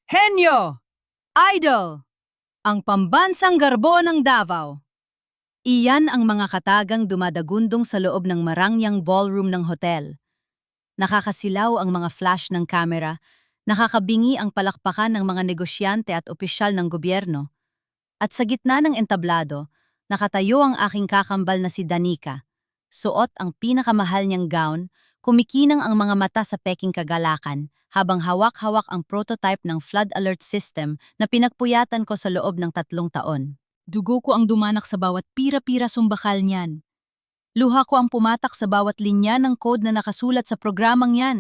Henyo! Idol! Ang pambansang garbo ng Davao. Iyan ang mga katagang dumadagundong sa loob ng marangyang ballroom ng hotel. Nakakasilaw ang mga flash ng kamera, nakakabingi ang palakpakan ng mga negosyante at opisyal ng gobyerno. At sa gitna ng entablado, nakatayo ang aking kakambal na si Danica. Suot ang pinakamahal niyang gown, kumikinang ang mga mata sa peking kagalakan, habang hawak-hawak ang prototype ng flood alert system na pinagpuyatan ko sa loob ng 3 taon. Dugo ko ang dumanak sa bawat pira-pira sumbakal niyan. Luha ko ang pumatak sa bawat linya ng code na nakasulat sa programang yan.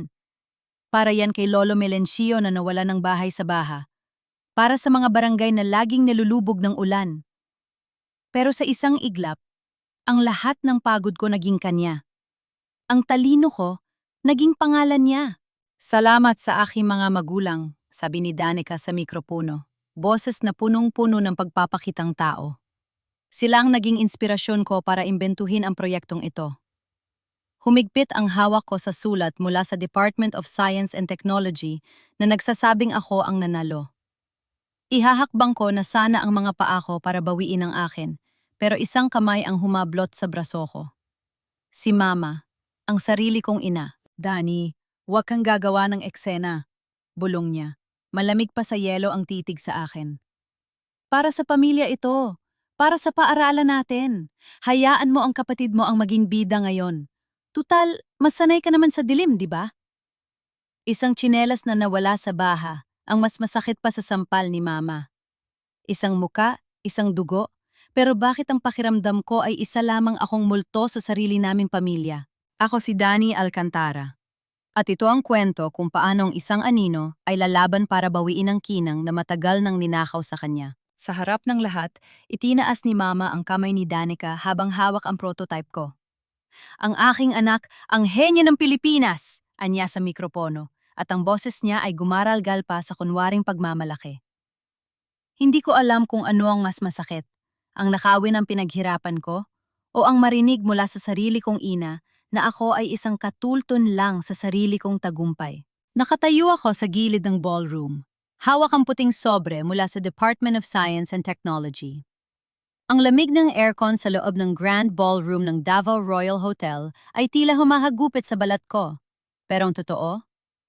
Para yan kay Lolo Melencio na nawala ng bahay sa baha. Para sa mga barangay na laging nilulubog ng ulan. Pero sa isang iglap, ang lahat ng pagod ko naging kanya. Ang talino ko, naging pangalan niya. Salamat sa aking mga magulang, sabi ni Danica sa mikropono. Boses na punong-puno ng pagpapakitang tao. Sila ang naging inspirasyon ko para imbentuhin ang proyektong ito. Humigpit ang hawak ko sa sulat mula sa Department of Science and Technology na nagsasabing ako ang nanalo. Ihahakbang ko na sana ang mga paa ko para bawiin ang akin, pero isang kamay ang humablot sa braso ko. Si Mama, ang sarili kong ina. Dani, huwag kang gagawa ng eksena. Bulong niya. Malamig pa sa yelo ang titig sa akin. Para sa pamilya ito. Para sa paaralan natin. Hayaan mo ang kapatid mo ang maging bida ngayon. Tutal, masanay ka naman sa dilim, di ba? Isang tsinelas na nawala sa baha, ang mas masakit pa sa sampal ni Mama. Isang muka, isang dugo, pero bakit ang pakiramdam ko ay isa lamang akong multo sa sarili naming pamilya? Ako si Dani Alcantara. At ito ang kwento kung paanong isang anino ay lalaban para bawiin ang kinang na matagal nang ninakaw sa kanya. Sa harap ng lahat, itinaas ni Mama ang kamay ni Danica habang hawak ang prototype ko. Ang aking anak, ang henyo ng Pilipinas, anya sa mikropono, at ang boses niya ay gumaralgal pa sa kunwaring pagmamalaki. Hindi ko alam kung ano ang mas masakit, ang nakawin ang pinaghirapan ko, o ang marinig mula sa sarili kong ina na ako ay isang katulton lang sa sarili kong tagumpay. Nakatayo ako sa gilid ng ballroom. Hawak ang puting sobre mula sa Department of Science and Technology. Ang lamig ng aircon sa loob ng Grand Ballroom ng Davao Royal Hotel ay tila humahagupit sa balat ko. Pero ang totoo,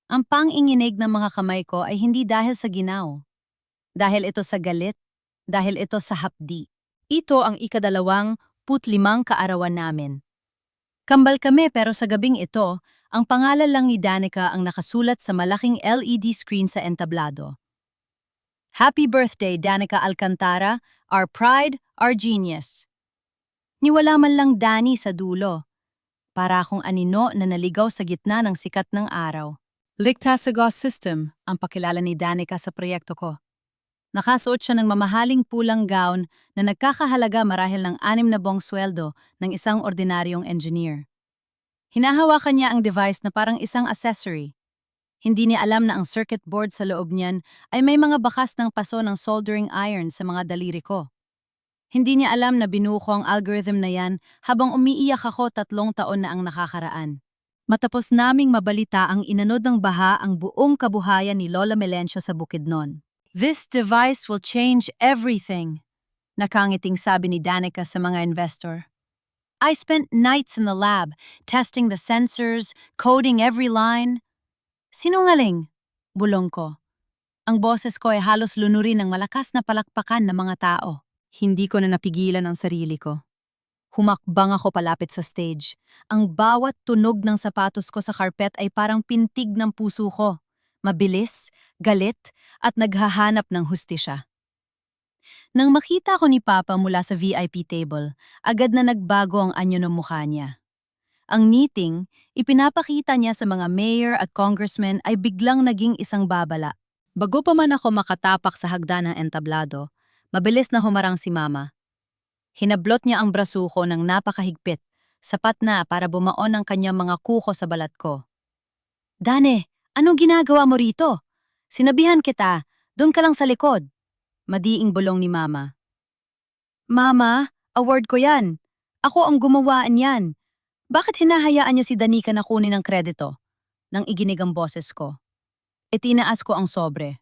ang pang-inginig ng mga kamay ko ay hindi dahil sa ginaw. Dahil ito sa galit, dahil ito sa hapdi. Ito ang ika-25 kaarawan namin. Kambal kami pero sa gabing ito, ang pangalan lang ni Danica ang nakasulat sa malaking LED screen sa entablado. Happy birthday, Danica Alcantara, our pride, our genius. Niwala man lang Dani sa dulo. Para akong anino na naligaw sa gitna ng sikat ng araw. Ligtas-Agos System ang pakilala ni Danica sa proyekto ko. Nakasuot siya ng mamahaling pulang gown na nagkakahalaga marahil ng 6 na buwang sweldo ng isang ordinaryong engineer. Hinahawakan niya ang device na parang isang accessory. Hindi niya alam na ang circuit board sa loob niyan ay may mga bakas ng paso ng soldering iron sa mga daliri ko. Hindi niya alam na binuo ko ang algorithm na yan habang umiiyak ako 3 taon na ang nakakaraan. Matapos naming mabalita ang inanod ng baha ang buong kabuhayan ni Lola Melencio sa Bukidnon. This device will change everything, nakangiting sabi ni Danica sa mga investor. I spent nights in the lab, testing the sensors, coding every line. Sinungaling, bulong ko. Ang boses ko ay halos lunurin ng malakas na palakpakan ng mga tao. Hindi ko na napigilan ang sarili ko. Humakbang ako palapit sa stage. Ang bawat tunog ng sapatos ko sa carpet ay parang pintig ng puso ko. Mabilis, galit, at naghahanap ng hustisya. Nang makita ko ni Papa mula sa VIP table, agad na nagbago ang anyo ng mukha niya. Ang meeting, ipinapakita niya sa mga mayor at congressmen ay biglang naging isang babala. Bago pa man ako makatapak sa hagdan ng entablado, mabilis na humarang si Mama. Hinablot niya ang braso ko ng napakahigpit, sapat na para bumaon ang kanyang mga kuko sa balat ko. Dane, anong ginagawa mo rito? Sinabihan kita, doon ka lang sa likod. Madiing bulong ni Mama. Mama, award ko yan. Ako ang gumawaan yan. Bakit hinahayaan niyo si Danica na kunin ang kredito? Nang iginig ang boses ko. Itinaas ko ang sobre.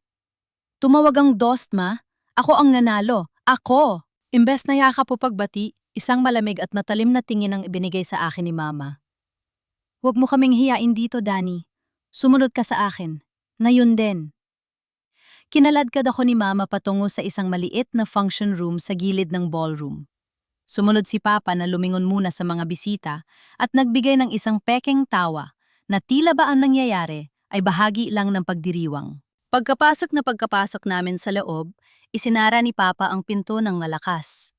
Tumawag ang Dost, ma. Ako ang nanalo. Ako! Imbes na yakap o pagbati, isang malamig at natalim na tingin ang ibinigay sa akin ni Mama. Huwag mo kaming hiyain dito, Danny. Sumunod ka sa akin. Na yun din. Kinaladkad ako ni Mama patungo sa isang maliit na function room sa gilid ng ballroom. Sumunod si Papa na lumingon muna sa mga bisita at nagbigay ng isang pekeng tawa na tila ba ang nangyayari ay bahagi lang ng pagdiriwang. Pagkapasok namin sa loob, isinara ni Papa ang pinto ng malakas.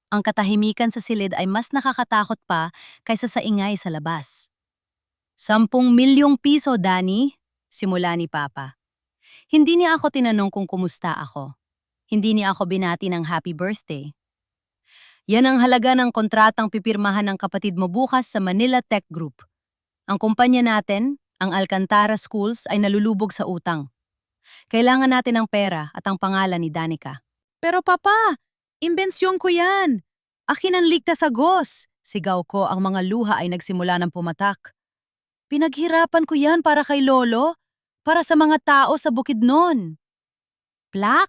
Ang katahimikan sa silid ay mas nakakatakot pa kaysa sa ingay sa labas. 10 milyong piso, Danny, simula ni Papa. Hindi niya ako tinanong kung kumusta ako. Hindi niya ako binati ng happy birthday. Yan ang halaga ng kontratang pipirmahan ng kapatid mo bukas sa Manila Tech Group. Ang kumpanya natin, ang Alcantara Schools, ay nalulubog sa utang. Kailangan natin ng pera at ang pangalan ni Danica. Pero Papa, imbensyon ko yan. Akin ang ligtas agos. Sigaw ko, ang mga luha ay nagsimula ng pumatak. Pinaghirapan ko yan para kay Lolo, para sa mga tao sa Bukidnon. Plak!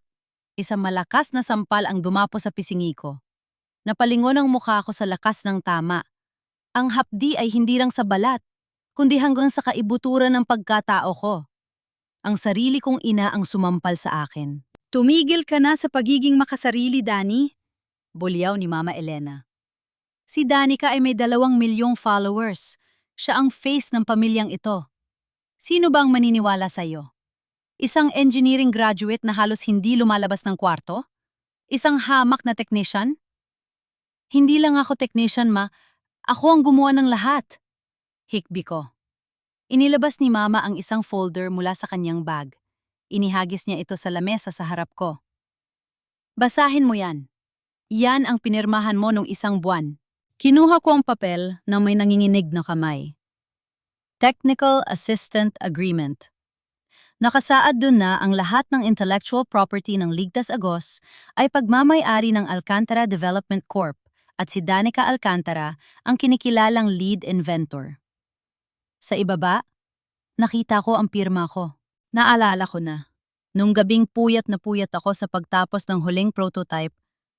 Isang malakas na sampal ang dumapo sa pisingi ko. Napalingon ang mukha ko sa lakas ng tama. Ang hapdi ay hindi lang sa balat, kundi hanggang sa kaibuturan ng pagkatao ko. Ang sarili kong ina ang sumampal sa akin. Tumigil ka na sa pagiging makasarili, Danny. Bulyaw ni Mama Elena. Si Danica ay may 2 milyong followers. Siya ang face ng pamilyang ito. Sino ba ang maniniwala sa'yo? Isang engineering graduate na halos hindi lumalabas ng kwarto? Isang hamak na technician? Hindi lang ako technician, ma. Ako ang gumawa ng lahat. Hikbi ko. Inilabas ni Mama ang isang folder mula sa kanyang bag. Inihagis niya ito sa lamesa sa harap ko. Basahin mo yan. Yan ang pinirmahan mo nung isang buwan. Kinuha ko ang papel na may nanginginig na kamay. Technical Assistant Agreement. Nakasaad dun na ang lahat ng intellectual property ng Ligtas Agos ay pagmamay-ari ng Alcantara Development Corp. At si Danica Alcantara ang kinikilalang lead inventor. Sa ibaba, nakita ko ang pirma ko. Naalala ko na. Nung gabing puyat ako sa pagtapos ng huling prototype,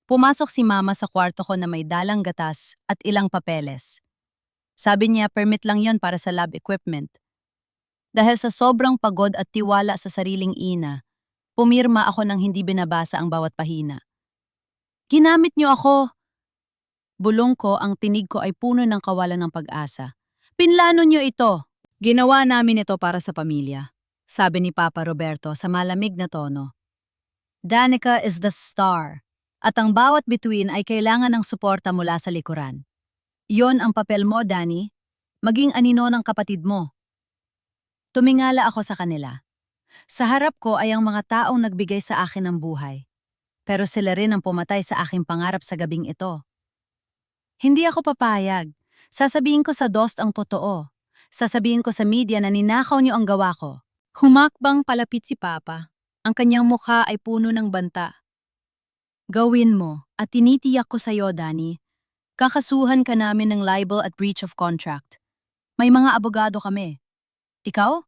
pumasok si Mama sa kwarto ko na may dalang gatas at ilang papeles. Sabi niya permit lang yon para sa lab equipment. Dahil sa sobrang pagod at tiwala sa sariling ina, pumirma ako nang hindi binabasa ang bawat pahina. Ginamit niyo ako! Bulong ko, ang tinig ko ay puno ng kawalan ng pag-asa. Pinlano niyo ito! Ginawa namin ito para sa pamilya, sabi ni Papa Roberto sa malamig na tono. Danica is the star, at ang bawat bituin ay kailangan ng suporta mula sa likuran. Iyon ang papel mo, Danny. Maging anino ng kapatid mo. Tumingala ako sa kanila. Sa harap ko ay ang mga taong nagbigay sa akin ng buhay. Pero sila rin ang pumatay sa aking pangarap sa gabing ito. Hindi ako papayag. Sasabihin ko sa Dost ang totoo. Sasabihin ko sa media na ninakaw niyo ang gawa ko. Humakbang palapit si Papa. Ang kanyang mukha ay puno ng banta. Gawin mo at tinitiyak ko sa iyo, Danny. Kakasuhan ka namin ng libel at breach of contract. May mga abogado kami. Ikaw?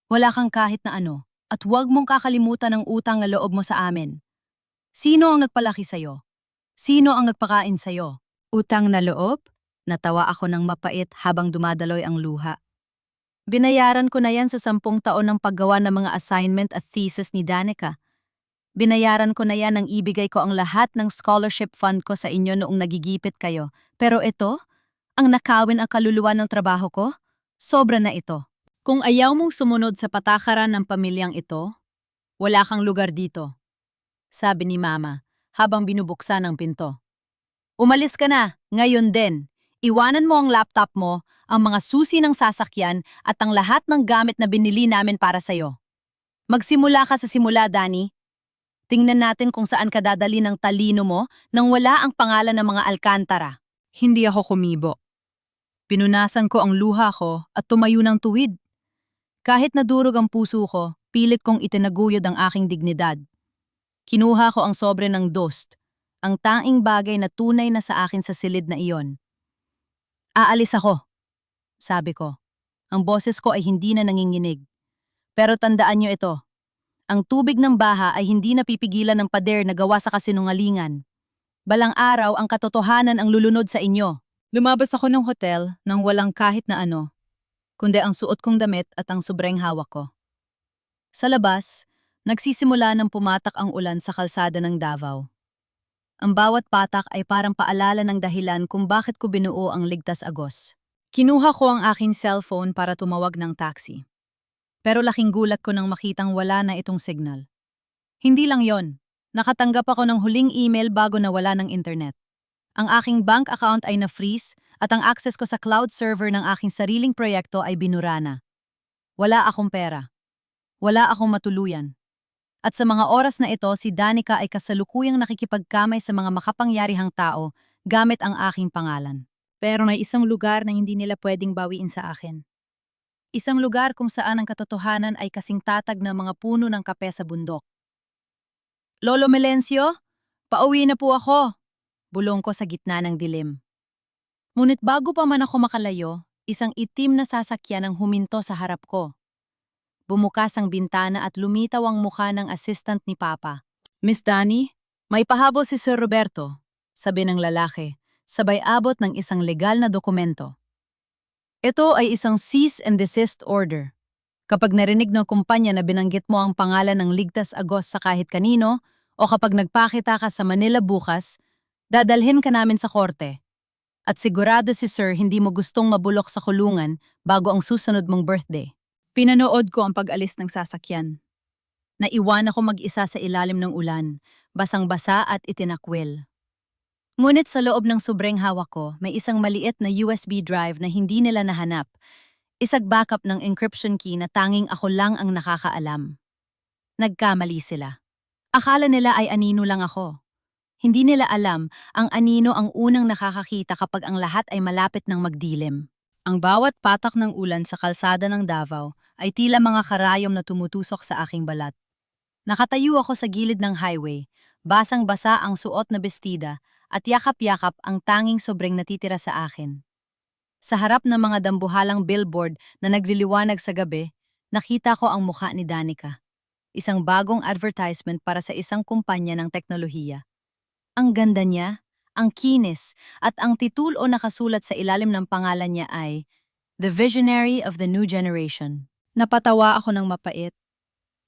Wala kang kahit na ano. At huwag mong kakalimutan ang utang na loob mo sa amin. Sino ang nagpalaki sa'yo? Sino ang nagpakain sa'yo? Utang na loob? Natawa ako ng mapait habang dumadaloy ang luha. Binayaran ko na yan sa 10 taon ng paggawa ng mga assignment at thesis ni Danica. Binayaran ko na yan nang ibigay ko ang lahat ng scholarship fund ko sa inyo noong nagigipit kayo. Pero ito, ang nakawin ang kaluluwa ng trabaho ko, sobra na ito. Kung ayaw mong sumunod sa patakaran ng pamilyang ito, wala kang lugar dito, sabi ni Mama habang binubuksan ang pinto. Umalis ka na, ngayon din. Iwanan mo ang laptop mo, ang mga susi ng sasakyan at ang lahat ng gamit na binili namin para sa'yo. Magsimula ka sa simula, Danny. Tingnan natin kung saan ka dadali ng talino mo nang wala ang pangalan ng mga Alcantara. Hindi ako kumibo. Pinunasan ko ang luha ko at tumayo ng tuwid. Kahit nadurog ang puso ko, pilit kong itinaguyod ang aking dignidad. Kinuha ko ang sobre ng Dost, ang tanging bagay na tunay na sa akin sa silid na iyon. Aalis ako, sabi ko. Ang boses ko ay hindi na nanginginig. Pero tandaan niyo ito, Ang tubig ng baha ay hindi napipigilan ng pader na gawa sa kasinungalingan. Balang araw ang katotohanan ang lulunod sa inyo. Lumabas ako ng hotel nang walang kahit na ano, kundi ang suot kong damit at ang sobrang hawak ko. Sa labas, nagsisimula ng pumatak ang ulan sa kalsada ng Davao. Ang bawat patak ay parang paalala ng dahilan kung bakit ko binuo ang Ligtas Agos. Kinuha ko ang aking cellphone para tumawag ng taxi. Pero laking gulat ko nang makitang wala na itong signal. Hindi lang yon. Nakatanggap ako ng huling email bago nawala ng internet. Ang aking bank account ay na-freeze at ang access ko sa cloud server ng aking sariling proyekto ay binura na. Wala akong pera. Wala akong matuluyan. At sa mga oras na ito, si Danica ay kasalukuyang nakikipagkamay sa mga makapangyarihang tao gamit ang aking pangalan. Pero may isang lugar na hindi nila pwedeng bawiin sa akin. Isang lugar kung saan ang katotohanan ay kasing tatag ng mga puno ng kape sa bundok. Lolo Melencio, pauwi na po ako, bulong ko sa gitna ng dilim. Ngunit bago pa man ako makalayo, isang itim na sasakyan ang huminto sa harap ko. Bumukas ang bintana at lumitaw ang mukha ng assistant ni Papa. Miss Dani, may pahabol si Sir Roberto, sabi ng lalaki, sabay abot ng isang legal na dokumento. Ito ay isang cease and desist order. Kapag narinig ng kumpanya na binanggit mo ang pangalan ng Ligtas Agos sa kahit kanino, o kapag nagpakita ka sa Manila bukas, dadalhin ka namin sa korte. At sigurado si Sir hindi mo gustong mabulok sa kulungan bago ang susunod mong birthday. Pinanood ko ang pag-alis ng sasakyan. Naiwan ako mag-isa sa ilalim ng ulan, basang-basa at itinakwil. Ngunit sa loob ng sobrang hawak ko, may isang maliit na USB drive na hindi nila nahanap. Isang backup ng encryption key na tanging ako lang ang nakakaalam. Nagkamali sila. Akala nila ay anino lang ako. Hindi nila alam ang anino ang unang nakakakita kapag ang lahat ay malapit ng magdilim. Ang bawat patak ng ulan sa kalsada ng Davao ay tila mga karayom na tumutusok sa aking balat. Nakatayo ako sa gilid ng highway, basang-basa ang suot na bestida at yakap-yakap ang tanging sobrang natitira sa akin. Sa harap ng mga dambuhalang billboard na nagliliwanag sa gabi, nakita ko ang mukha ni Danica. Isang bagong advertisement para sa isang kumpanya ng teknolohiya. Ang ganda niya, ang kinis, at ang titulo nakasulat sa ilalim ng pangalan niya ay The Visionary of the New Generation. Napatawa ako ng mapait.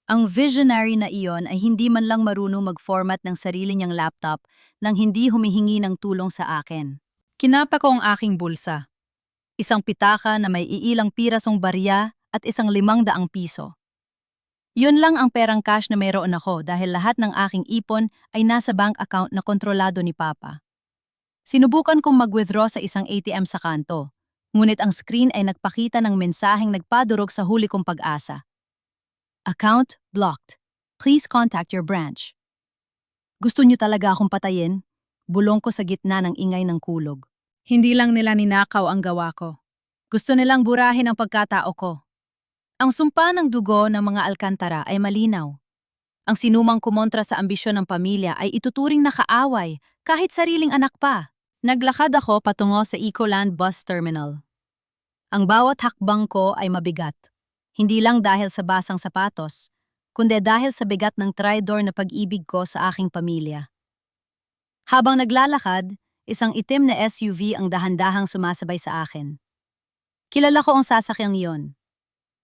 Ang visionary na iyon ay hindi man lang marunong mag-format ng sarili niyang laptop nang hindi humihingi ng tulong sa akin. Kinapa ko ang aking bulsa. Isang pitaka na may iilang pirasong barya at isang 500 piso. Yun lang ang perang cash na mayroon ako dahil lahat ng aking ipon ay nasa bank account na kontrolado ni Papa. Sinubukan kong mag-withdraw sa isang ATM sa kanto, ngunit ang screen ay nagpakita ng mensaheng nagpadurog sa huli kong pag-asa. Account blocked. Please contact your branch. Gusto niyo talaga akong patayin? Bulong ko sa gitna ng ingay ng kulog. Hindi lang nila ninakaw ang gawa ko. Gusto nilang burahin ang pagkatao ko. Ang sumpa ng dugo ng mga Alcantara ay malinaw. Ang sinumang kumontra sa ambisyon ng pamilya ay ituturing na kaaway kahit sariling anak pa. Naglakad ako patungo sa Ecoland Bus Terminal. Ang bawat hakbang ko ay mabigat. Hindi lang dahil sa basang sapatos, kundi dahil sa bigat ng tridor na pag-ibig ko sa aking pamilya. Habang naglalakad, isang itim na SUV ang dahan-dahang sumasabay sa akin. Kilala ko ang sasakyang iyon.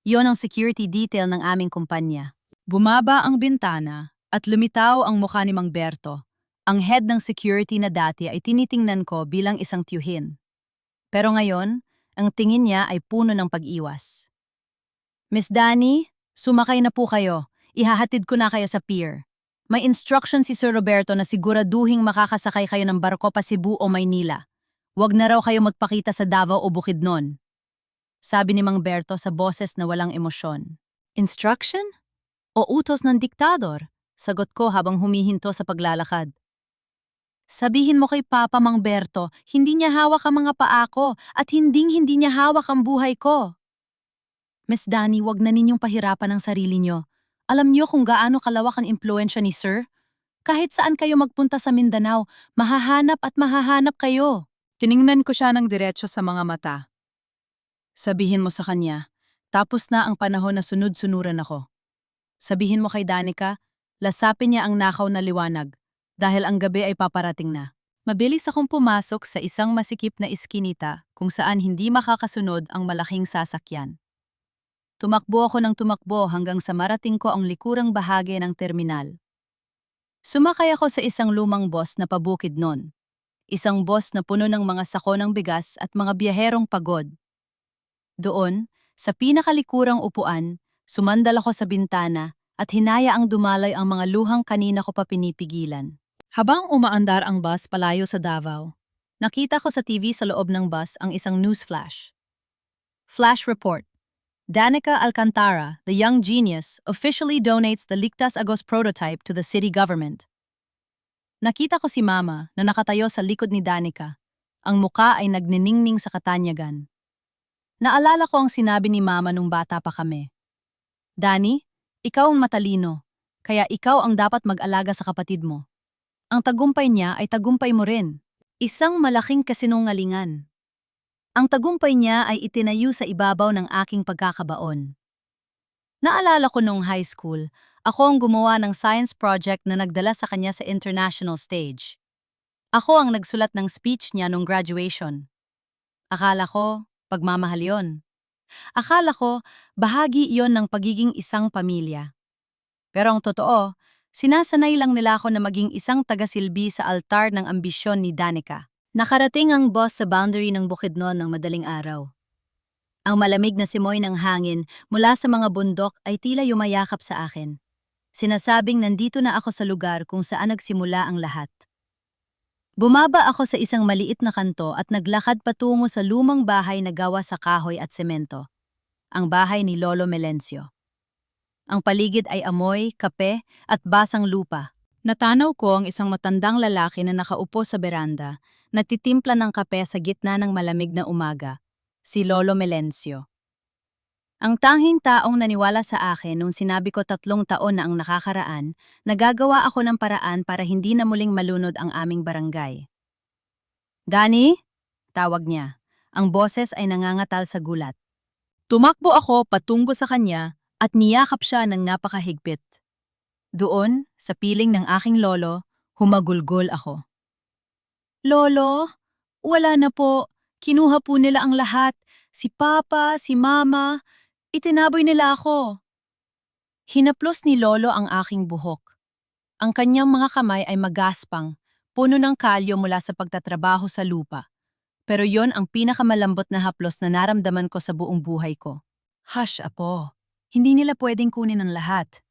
Yon ang security detail ng aming kumpanya. Bumaba ang bintana at lumitaw ang mukha ni Mang Berto. Ang head ng security na dati ay tinitingnan ko bilang isang tiyuhin. Pero ngayon, ang tingin niya ay puno ng pag-iwas. Miss Dani, sumakay na po kayo. Ihahatid ko na kayo sa pier. May instruction si Sir Roberto na siguraduhing makakasakay kayo ng barko pa Cebu o Maynila. Huwag na raw kayo magpakita sa Davao o Bukidnon. Sabi ni Mang Berto sa boses na walang emosyon. Instruction? O utos ng diktador? Sagot ko habang humihinto sa paglalakad. Sabihin mo kay Papa Mang Berto, hindi niya hawak ang mga paa ko at hindi niya hawak ang buhay ko. Miss Dani, wag na ninyong pahirapan ang sarili niyo. Alam niyo kung gaano kalawak ang impluensya ni Sir? Kahit saan kayo magpunta sa Mindanao, mahahanap kayo. Tiningnan ko siya ng diretso sa mga mata. Sabihin mo sa kanya, tapos na ang panahon na sunod-sunuran ako. Sabihin mo kay Danica, lasapin niya ang nakaw na liwanag dahil ang gabi ay paparating na. Mabilis akong pumasok sa isang masikip na iskinita kung saan hindi makakasunod ang malaking sasakyan. Tumakbo ako ng tumakbo hanggang sa marating ko ang likurang bahagi ng terminal. Sumakay ako sa isang lumang bus na pabukid nun. Isang bus na puno ng mga sako ng bigas at mga biyaherong pagod. Doon, sa pinakalikurang upuan, sumandal ako sa bintana at hinayaang dumalay ang mga luhang kanina ko pa pinipigilan. Habang umaandar ang bus palayo sa Davao, nakita ko sa TV sa loob ng bus ang isang news flash. Flash report. Danica Alcantara, the young genius, officially donates the Ligtas Agos prototype to the city government. Nakita ko si Mama na nakatayo sa likod ni Danica. Ang muka ay nagniningning sa katanyagan. Naalala ko ang sinabi ni Mama nung bata pa kami. Dani, ikaw ang matalino, kaya ikaw ang dapat mag-alaga sa kapatid mo. Ang tagumpay niya ay tagumpay mo rin. Isang malaking kasinungalingan. Ang tagumpay niya ay itinayo sa ibabaw ng aking pagkakabaon. Naalala ko nung high school, ako ang gumawa ng science project na nagdala sa kanya sa international stage. Ako ang nagsulat ng speech niya nung graduation. Akala ko, pagmamahal yon. Akala ko, bahagi iyon ng pagiging isang pamilya. Pero ang totoo, sinasanay lang nila ako na maging isang tagasilbi sa altar ng ambisyon ni Danica. Nakarating ang bus sa boundary ng Bukidnon ng madaling araw. Ang malamig na simoy ng hangin mula sa mga bundok ay tila yumayakap sa akin. Sinasabing nandito na ako sa lugar kung saan nagsimula ang lahat. Bumaba ako sa isang maliit na kanto at naglakad patungo sa lumang bahay na gawa sa kahoy at semento. Ang bahay ni Lolo Melencio. Ang paligid ay amoy, kape at basang lupa. Natanaw ko ang isang matandang lalaki na nakaupo sa beranda, nagtitimpla ng kape sa gitna ng malamig na umaga, si Lolo Melencio. Ang tanging taong naniwala sa akin nung sinabi ko 3 taon na ang nakakaraan, nagagawa ako ng paraan para hindi na muling malunod ang aming barangay. Dani? Tawag niya. Ang boses ay nangangatal sa gulat. Tumakbo ako patungo sa kanya at niyakap siya ng napakahigpit. Doon, sa piling ng aking lolo, humagulgol ako. Lolo, wala na po. Kinuha po nila ang lahat. Si Papa, si Mama, itinaboy nila ako. Hinaplos ni Lolo ang aking buhok. Ang kanyang mga kamay ay magaspang, puno ng kalyo mula sa pagtatrabaho sa lupa. Pero yon ang pinakamalambot na haplos na naramdaman ko sa buong buhay ko. Hush, Apo. Hindi nila pwedeng kunin ang lahat,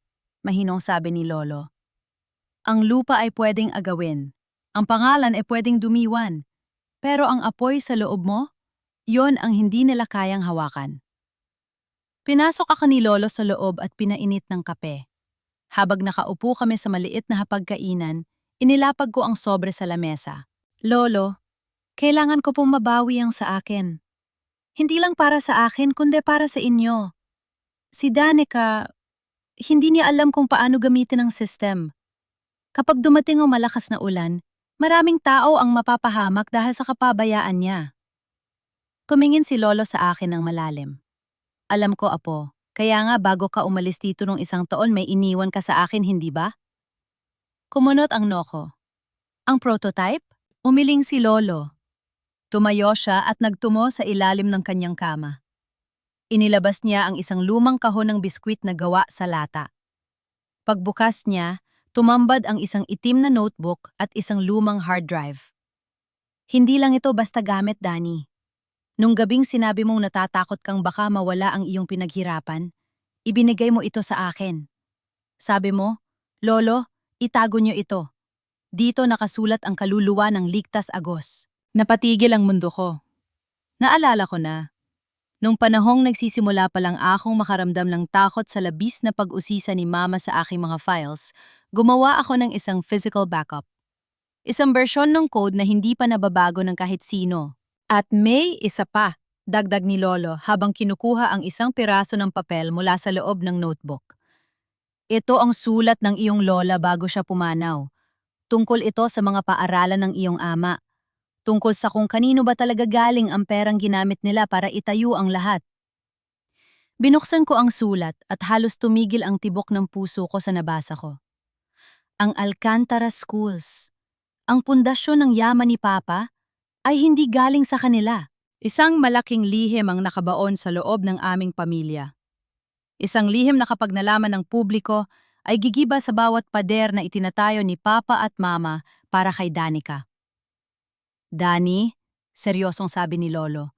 mahinong sabi ni Lolo. Ang lupa ay pwedeng agawin. Ang pangalan ay pwedeng dumiwan. Pero ang apoy sa loob mo, yon ang hindi nila kayang hawakan. Pinasok ako ni Lolo sa loob at pinainit ng kape. Habang nakaupo kami sa maliit na hapagkainan, inilapag ko ang sobre sa lamesa. Lolo, kailangan ko pong mabawi ang sa akin. Hindi lang para sa akin, kundi para sa inyo. Si Danica, hindi niya alam kung paano gamitin ang system. Kapag dumating ang malakas na ulan, maraming tao ang mapapahamak dahil sa kapabayaan niya. Kumingin si Lolo sa akin ng malalim. Alam ko, Apo, kaya nga bago ka umalis dito nung 1 taon may iniwan ka sa akin, hindi ba? Kumunot ang noko. Ang prototype? Umiling si Lolo. Tumayo siya at nagtumo sa ilalim ng kanyang kama. Inilabas niya ang isang lumang kahon ng biskwit na gawa sa lata. Pagbukas niya, tumambad ang isang itim na notebook at isang lumang hard drive. Hindi lang ito basta gamit, Dani. Nung gabing sinabi mong natatakot kang baka mawala ang iyong pinaghirapan, ibinigay mo ito sa akin. Sabi mo, Lolo, itago niyo ito. Dito nakasulat ang kaluluwa ng Ligtas Agos. Napatigil ang mundo ko. Naalala ko na. Nung panahong nagsisimula pa lang akong makaramdam ng takot sa labis na pag-usisa ni Mama sa aking mga files, gumawa ako ng isang physical backup. Isang bersyon ng code na hindi pa nababago ng kahit sino. At may isa pa, dagdag ni Lolo habang kinukuha ang isang piraso ng papel mula sa loob ng notebook. Ito ang sulat ng iyong lola bago siya pumanaw. Tungkol ito sa mga paaralan ng iyong ama. Tungkol sa kung kanino ba talaga galing ang perang ginamit nila para itayo ang lahat. Binuksan ko ang sulat at halos tumigil ang tibok ng puso ko sa nabasa ko. Ang Alcantara Schools, ang pundasyon ng yaman ni Papa, ay hindi galing sa kanila. Isang malaking lihim ang nakabaon sa loob ng aming pamilya. Isang lihim na kapag nalaman ng publiko ay gigiba sa bawat pader na itinatayo ni Papa at Mama para kay Danica. Dani, seryosong sabi ni Lolo,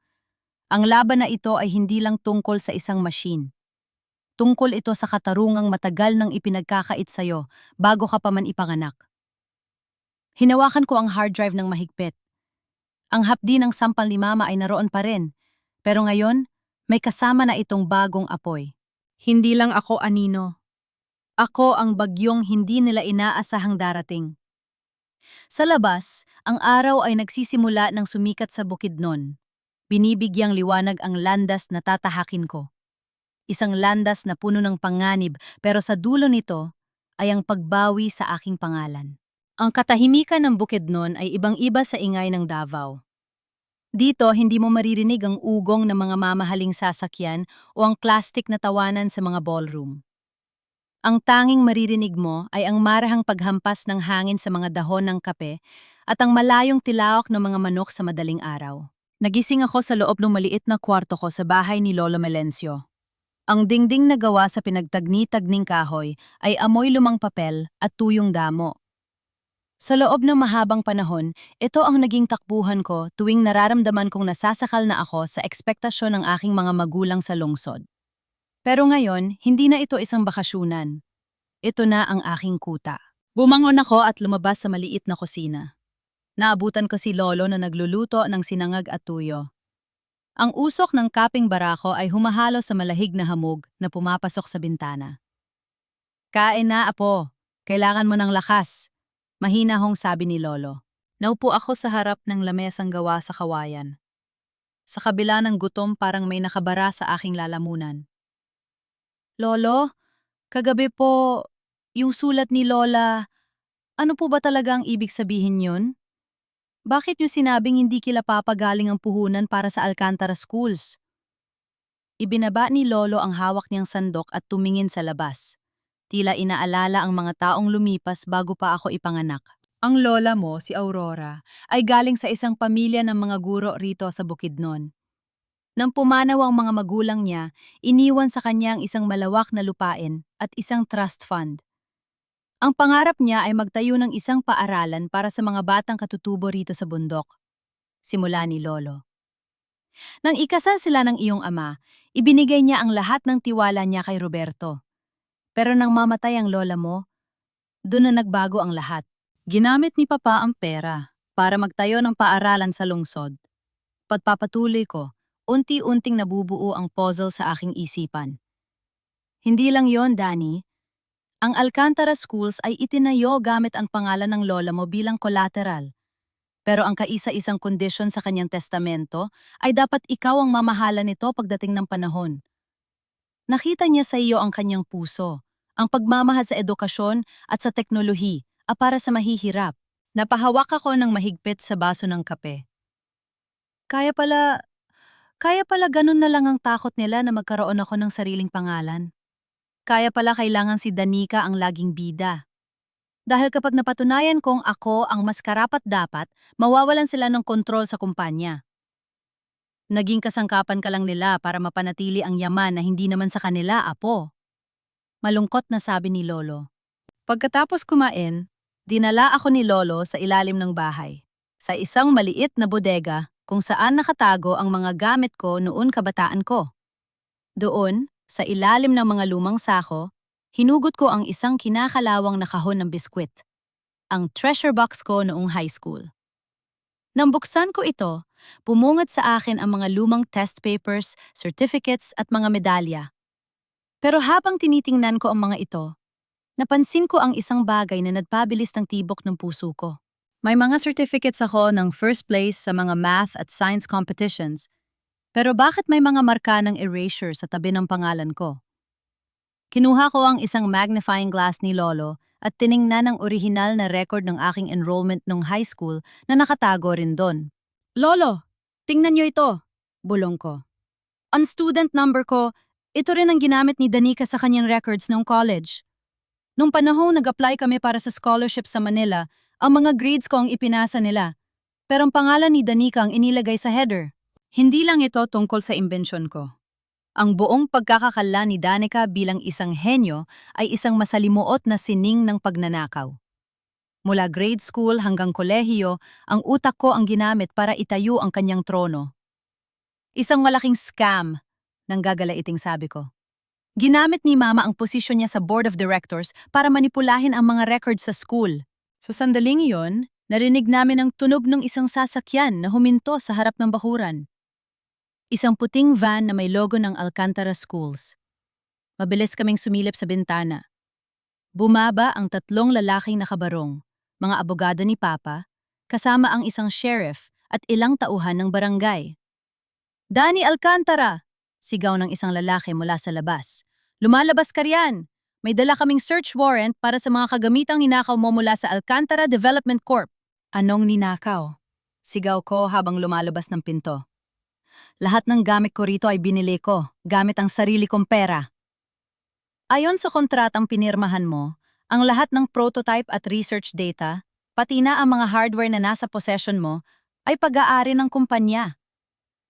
ang laban na ito ay hindi lang tungkol sa isang machine. Tungkol ito sa katarungang matagal nang ipinagkakait sa'yo bago ka pa man ipanganak. Hinawakan ko ang hard drive ng mahigpit. Ang hapdi ng sampal ni Mama ay naroon pa rin, pero ngayon, may kasama na itong bagong apoy. Hindi lang ako anino. Ako ang bagyong hindi nila inaasahang darating. Sa labas, ang araw ay nagsisimula ng sumikat sa Bukidnon. Binibigyang liwanag ang landas na tatahakin ko. Isang landas na puno ng panganib, pero sa dulo nito ay ang pagbawi sa aking pangalan. Ang katahimikan ng Bukidnon ay ibang-iba sa ingay ng Davao. Dito, hindi mo maririnig ang ugong ng mga mamahaling sasakyan o ang plastik na tawanan sa mga ballroom. Ang tanging maririnig mo ay ang marahang paghampas ng hangin sa mga dahon ng kape at ang malayong tilaok ng mga manok sa madaling araw. Nagising ako sa loob ng maliit na kwarto ko sa bahay ni Lolo Melencio. Ang dingding na gawa sa pinagtagni-tagning kahoy ay amoy lumang papel at tuyong damo. Sa loob ng mahabang panahon, ito ang naging takbuhan ko tuwing nararamdaman kong nasasakal na ako sa ekspektasyon ng aking mga magulang sa lungsod. Pero ngayon, hindi na ito isang bakasyunan. Ito na ang aking kuta. Bumangon ako at lumabas sa maliit na kusina. Naabutan ko si Lolo na nagluluto ng sinangag at tuyo. Ang usok ng kaping barako ay humahalo sa malahig na hamog na pumapasok sa bintana. Kain na, apo. Kailangan mo ng lakas. Mahina hong sabi ni Lolo. Naupo ako sa harap ng lamesang gawa sa kawayan. Sa kabila ng gutom parang may nakabara sa aking lalamunan. Lolo, kagabi po, yung sulat ni Lola, ano po ba talaga ang ibig sabihin yun? Bakit yung sinabing hindi kila papagaling ang puhunan para sa Alcantara Schools? Ibinaba ni Lolo ang hawak niyang sandok at tumingin sa labas. Tila inaalala ang mga taong lumipas bago pa ako ipanganak. Ang lola mo, si Aurora, ay galing sa isang pamilya ng mga guro rito sa Bukidnon. Nang pumanaw ang mga magulang niya, iniwan sa kanya ang isang malawak na lupain at isang trust fund. Ang pangarap niya ay magtayo ng isang paaralan para sa mga batang katutubo rito sa bundok. Simula ni Lolo. Nang ikasal sila ng iyong ama, ibinigay niya ang lahat ng tiwala niya kay Roberto. Pero nang mamatay ang lola mo, doon na nagbago ang lahat. Ginamit ni Papa ang pera para magtayo ng paaralan sa lungsod. Pagpapatuloy ko, unti-unting nabubuo ang puzzle sa aking isipan. Hindi lang yon, Danny. Ang Alcantara Schools ay itinayo gamit ang pangalan ng lola mo bilang collateral. Pero ang kaisa-isang kondisyon sa kanyang testamento ay dapat ikaw ang mamahala nito pagdating ng panahon. Nakita niya sa iyo ang kanyang puso, ang pagmamahal sa edukasyon at sa teknolohi, para sa mahihirap. Napahawak ako ng mahigpit sa baso ng kape. Kaya pala ganun na lang ang takot nila na magkaroon ako ng sariling pangalan. Kaya pala kailangan si Danica ang laging bida. Dahil kapag napatunayan kong ako ang mas karapat-dapat, mawawalan sila ng kontrol sa kumpanya. Naging kasangkapan ka lang nila para mapanatili ang yaman na hindi naman sa kanila, apo. Malungkot na sabi ni Lolo. Pagkatapos kumain, dinala ako ni Lolo sa ilalim ng bahay, sa isang maliit na bodega kung saan nakatago ang mga gamit ko noon kabataan ko. Doon, sa ilalim ng mga lumang sako, hinugot ko ang isang kinakalawang na kahon ng biskwit, ang treasure box ko noong high school. Nang buksan ko ito, pumungad sa akin ang mga lumang test papers, certificates at mga medalya. Pero habang tinitingnan ko ang mga ito, napansin ko ang isang bagay na nagpabilis ng tibok ng puso ko. May mga certificates ako ng first place sa mga math at science competitions, pero bakit may mga marka ng erasure sa tabi ng pangalan ko? Kinuha ko ang isang magnifying glass ni Lolo at tiningnan ang orihinal na record ng aking enrollment nung high school na nakatago rin doon. Lolo, tingnan niyo ito, bulong ko. Ang student number ko, Ito rin ang ginamit ni Danica sa kanyang records noong college. Nung panahong nag-apply kami para sa scholarship sa Manila, ang mga grades ko ang ipinasa nila. Pero ang pangalan ni Danica ang inilagay sa header. Hindi lang ito tungkol sa imbensyon ko. Ang buong pagkakakala ni Danica bilang isang henyo ay isang masalimuot na sining ng pagnanakaw. Mula grade school hanggang kolehiyo, ang utak ko ang ginamit para itayo ang kanyang trono. Isang malaking scam, nang gagalaiting sabi ko. Ginamit ni Mama ang posisyon niya sa board of directors para manipulahin ang mga records sa school. Sa sandaling iyon, narinig namin ang tunog ng isang sasakyan na huminto sa harap ng bakuran. Isang puting van na may logo ng Alcantara Schools. Mabilis kaming sumilip sa bintana. Bumaba ang 3 lalaking nakabarong, mga abogado ni Papa, kasama ang isang sheriff at ilang tauhan ng barangay. "Danny Alcantara!" Sigaw ng isang lalaki mula sa labas. "Lumalabas ka riyan! May dala kaming search warrant para sa mga kagamitang ninakaw mo mula sa Alcantara Development Corp." "Anong ninakaw?" Sigaw ko habang lumalabas ng pinto. "Lahat ng gamit ko rito ay binili ko, gamit ang sarili kong pera." Ayon sa kontratang pinirmahan mo, ang lahat ng prototype at research data, pati na ang mga hardware na nasa possession mo, ay pag-aari ng kumpanya,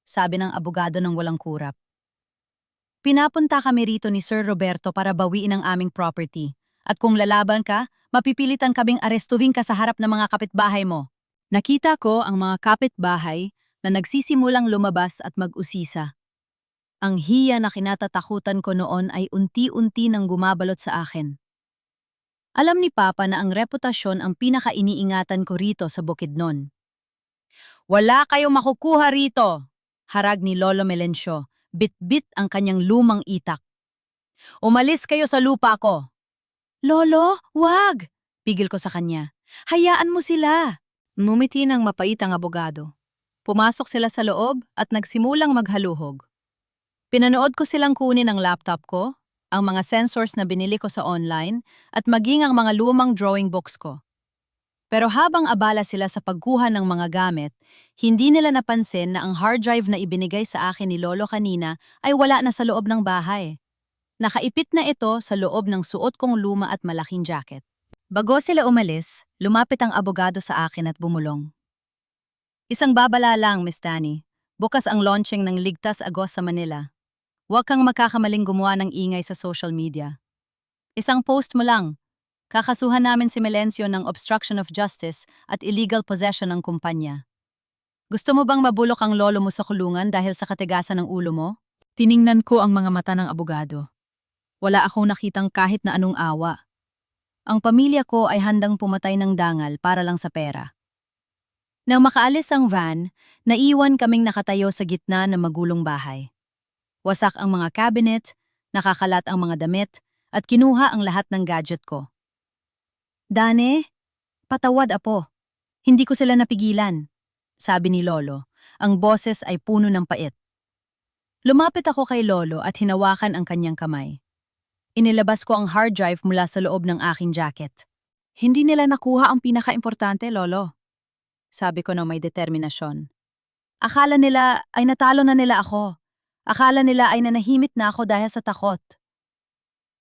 sabi ng abogado ng walang kurap. "Pinapunta kami rito ni Sir Roberto para bawiin ang aming property. At kung lalaban ka, mapipilitan kaming arestuhin ka sa harap ng mga kapitbahay mo." Nakita ko ang mga kapitbahay na nagsisimulang lumabas at mag-usisa. Ang hiya na kinatatakutan ko noon ay unti-unti nang gumabalot sa akin. Alam ni Papa na ang reputasyon ang pinaka-iniingatan ko rito sa Bukidnon. "Wala kayong makukuha rito!" Harag ni Lolo Melencio, bit-bit ang kanyang lumang itak. "Umalis kayo sa lupa ko!" "Lolo, wag!" Pigil ko sa kanya. "Hayaan mo sila!" Ngumiti ng mapait ang abogado. Pumasok sila sa loob at nagsimulang maghaluhog. Pinanood ko silang kunin ang laptop ko, ang mga sensors na binili ko sa online, at maging ang mga lumang drawing books ko. Pero habang abala sila sa pagkuha ng mga gamit, hindi nila napansin na ang hard drive na ibinigay sa akin ni Lolo kanina ay wala na sa loob ng bahay. Nakaipit na ito sa loob ng suot kong luma at malaking jacket. Bago sila umalis, lumapit ang abogado sa akin at bumulong. "Isang babala lang, Miss Danny. Bukas ang launching ng Ligtas Agos sa Manila. Huwag kang makakamaling gumawa ng ingay sa social media. Isang post mo lang. Kakasuhan namin si Melencio ng obstruction of justice at illegal possession ng kumpanya. Gusto mo bang mabulok ang lolo mo sa kulungan dahil sa katigasan ng ulo mo?" Tiningnan ko ang mga mata ng abogado. Wala akong nakitang kahit na anong awa. Ang pamilya ko ay handang pumatay ng dangal para lang sa pera. Nang makaalis ang van, naiwan kaming nakatayo sa gitna ng magulong bahay. Wasak ang mga cabinet, nakakalat ang mga damit, at kinuha ang lahat ng gadget ko. "Dane, patawad apo. Hindi ko sila napigilan," sabi ni Lolo. Ang boses ay puno ng pait. Lumapit ako kay Lolo at hinawakan ang kanyang kamay. Inilabas ko ang hard drive mula sa loob ng aking jacket. "Hindi nila nakuha ang pinaka-importante, Lolo," sabi ko na may determinasyon. "Akala nila ay natalo na nila ako. Akala nila ay nanahimik na ako dahil sa takot."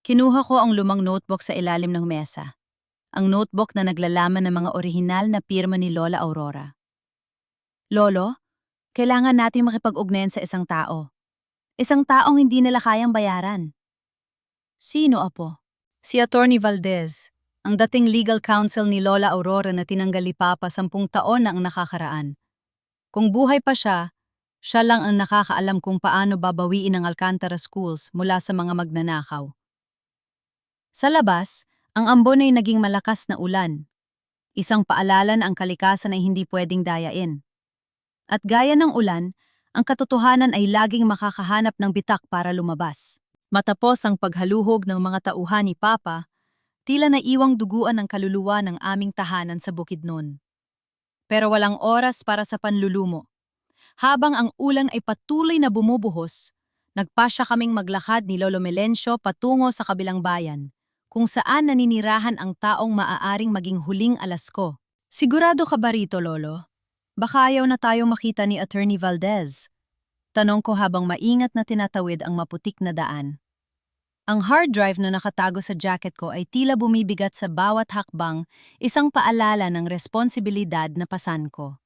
Kinuha ko ang lumang notebook sa ilalim ng mesa. Ang notebook na naglalaman ng mga orihinal na pirma ni Lola Aurora. "Lolo, kailangan nating makipag-ugnayan sa isang tao. Isang taong hindi nila kayang bayaran." "Sino, apo?" "Si Attorney Valdez, ang dating legal counsel ni Lola Aurora na tinanggal ni Papa 10 taon na ang nakakaraan. Kung buhay pa siya lang ang nakakaalam kung paano babawiin ang Alcantara Schools mula sa mga magnanakaw." Sa labas, ang ambon ay naging malakas na ulan. Isang paalala na ang kalikasan ay hindi pwedeng dayain. At gaya ng ulan, ang katotohanan ay laging makakahanap ng bitak para lumabas. Matapos ang paghaluhog ng mga tauhan ni Papa, tila naiwang duguan ang kaluluwa ng aming tahanan sa Bukidnon. Pero walang oras para sa panlulumo. Habang ang ulan ay patuloy na bumubuhos, nagpasya kaming maglakad ni Lolo Melencio patungo sa kabilang bayan, kung saan naninirahan ang taong maaaring maging huling alas ko. "Sigurado ka ba rito, Lolo? Baka ayaw na tayo makita ni Attorney Valdez." Tanong ko habang maingat na tinatawid ang maputik na daan. Ang hard drive na nakatago sa jacket ko ay tila bumibigat sa bawat hakbang, isang paalala ng responsibilidad na pasan ko.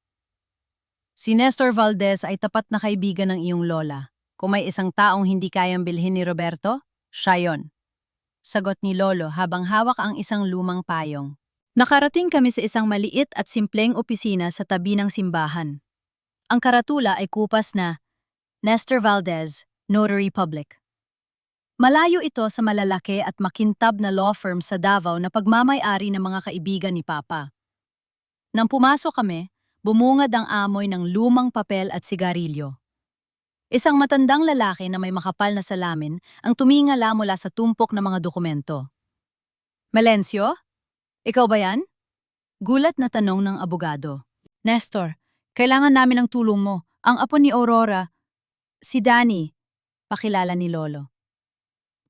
Si Nestor Valdez ay tapat na kaibigan ng iyong lola. Kung may isang taong hindi kayang bilhin ni Roberto, siya yon. Sagot ni Lolo habang hawak ang isang lumang payong. Nakarating kami sa isang maliit at simpleng opisina sa tabi ng simbahan. Ang karatula ay kupas na Nestor Valdez, Notary Public. Malayo ito sa malalaki at makintab na law firm sa Davao na pagmamay-ari ng mga kaibigan ni Papa. Nang pumasok kami, bumungad ang amoy ng lumang papel at sigarilyo. Isang matandang lalaki na may makapal na salamin ang tumingala mula sa tumpok ng mga dokumento. Melencio? Ikaw ba yan? Gulat na tanong ng abogado. Nestor, kailangan namin ng tulong mo. Ang apo ni Aurora, si Danny, pakilala ni Lolo.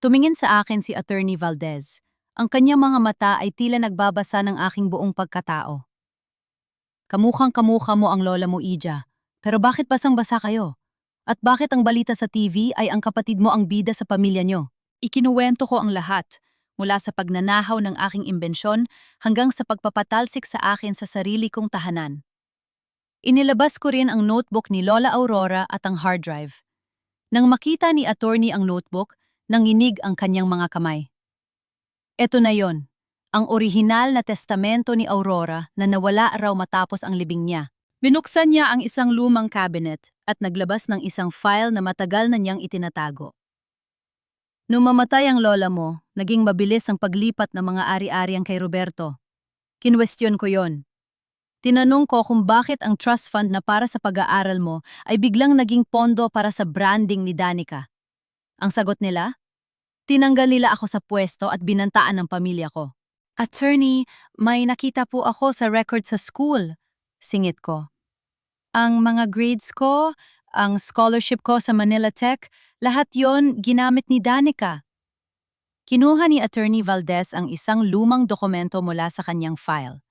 Tumingin sa akin si Attorney Valdez. Ang kanyang mga mata ay tila nagbabasa ng aking buong pagkatao. Kamukhang-kamukha mo ang lola mo, Ija. Pero bakit basang-basa kayo? At bakit ang balita sa TV ay ang kapatid mo ang bida sa pamilya nyo? Ikinuwento ko ang lahat, mula sa pagnanahaw ng aking imbensyon hanggang sa pagpapatalsik sa akin sa sarili kong tahanan. Inilabas ko rin ang notebook ni Lola Aurora at ang hard drive. Nang makita ni attorney ang notebook, nanginig ang kanyang mga kamay. Eto na yon, ang orihinal na testamento ni Aurora na nawala raw matapos ang libing niya. Binuksan niya ang isang lumang cabinet at naglabas ng isang file na matagal na niyang itinatago. Nung mamatay ang lola mo, naging mabilis ang paglipat ng mga ari-ariang kay Roberto. Kinwestiyon ko yon. Tinanong ko kung bakit ang trust fund na para sa pag-aaral mo ay biglang naging pondo para sa branding ni Danica. Ang sagot nila? Tinanggal nila ako sa pwesto at binantaan ng pamilya ko. Attorney, may nakita po ako sa record sa school. Singit ko. Ang mga grades ko, ang scholarship ko sa Manila Tech, lahat yon ginamit ni Danica. Kinuha ni Attorney Valdez ang isang lumang dokumento mula sa kanyang file.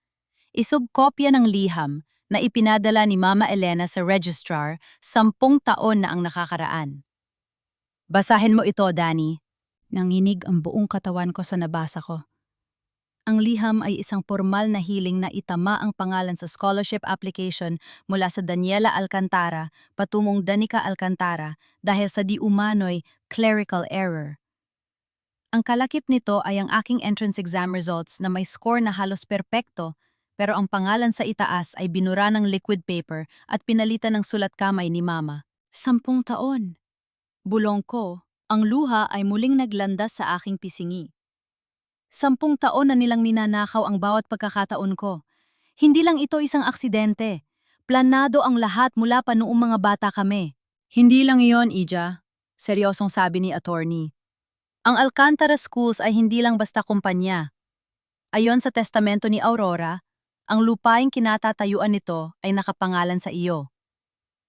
Isubkopya ng liham na ipinadala ni Mama Elena sa registrar 10 taon na ang nakakaraan. Basahin mo ito, Danny. Nanginig ang buong katawan ko sa nabasa ko. Ang liham ay isang formal na hiling na itama ang pangalan sa scholarship application mula sa Daniela Alcantara patungong Danica Alcantara dahil sa di umano'y clerical error. Ang kalakip nito ay ang aking entrance exam results na may score na halos perpekto, pero ang pangalan sa itaas ay binura ng liquid paper at pinalitan ng sulat kamay ni Mama. 10 taon. Bulong ko, ang luha ay muling naglandas sa aking pisingi. 10 taon na nilang ninanakaw ang bawat pagkakataon ko. Hindi lang ito isang aksidente. Planado ang lahat mula pa noong mga bata kami. Hindi lang iyon, Ija. Seryosong sabi ni attorney. Ang Alcantara Schools ay hindi lang basta kumpanya. Ayon sa testamento ni Aurora, ang lupaing kinatatayuan nito ay nakapangalan sa iyo.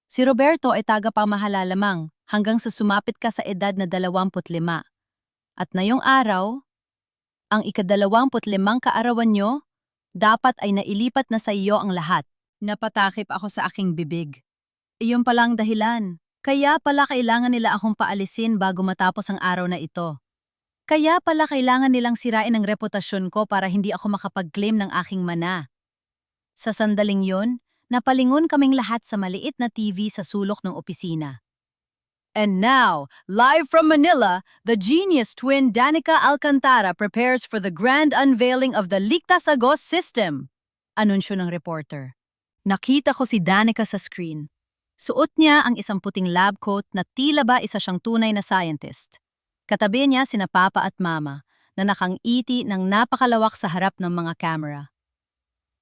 Si Roberto ay tagapamahala lamang hanggang sa sumapit ka sa edad na 25. At ngayong araw, ang ika-25 kaarawan nyo, dapat ay nailipat na sa iyo ang lahat. Napatakip ako sa aking bibig. Iyon palang dahilan. Kaya pala kailangan nila akong paalisin bago matapos ang araw na ito. Kaya pala kailangan nilang sirain ang reputasyon ko para hindi ako makapag-claim ng aking mana. Sa sandaling yon, napalingon kaming lahat sa maliit na TV sa sulok ng opisina. And now, live from Manila, the genius twin Danica Alcantara prepares for the grand unveiling of the Ligtas Agos system. Anunsyo ng reporter. Nakita ko si Danica sa screen. Suot niya ang isang puting lab coat na tila ba isa siyang tunay na scientist. Katabi niya sina Papa at Mama na nakangiti ng napakalawak sa harap ng mga camera.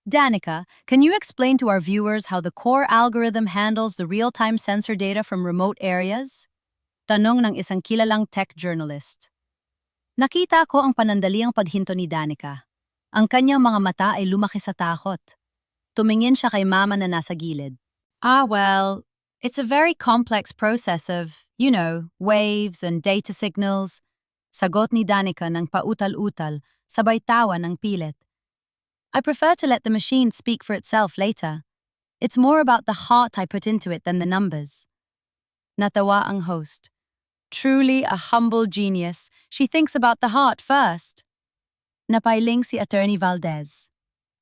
Danica, can you explain to our viewers how the core algorithm handles the real-time sensor data from remote areas? Tanong ng isang kilalang tech journalist. Nakita ko ang panandaliang paghinto ni Danica. Ang kanyang mga mata ay lumaki sa takot. Tumingin siya kay Mama na nasa gilid. Well, it's a very complex process of, waves and data signals. Sagot ni Danica ng pautal-utal, sabay tawa ng pilit. I prefer to let the machine speak for itself later. It's more about the heart I put into it than the numbers. Natawa ang host. Truly a humble genius. She thinks about the heart first. Napailing si Attorney Valdez.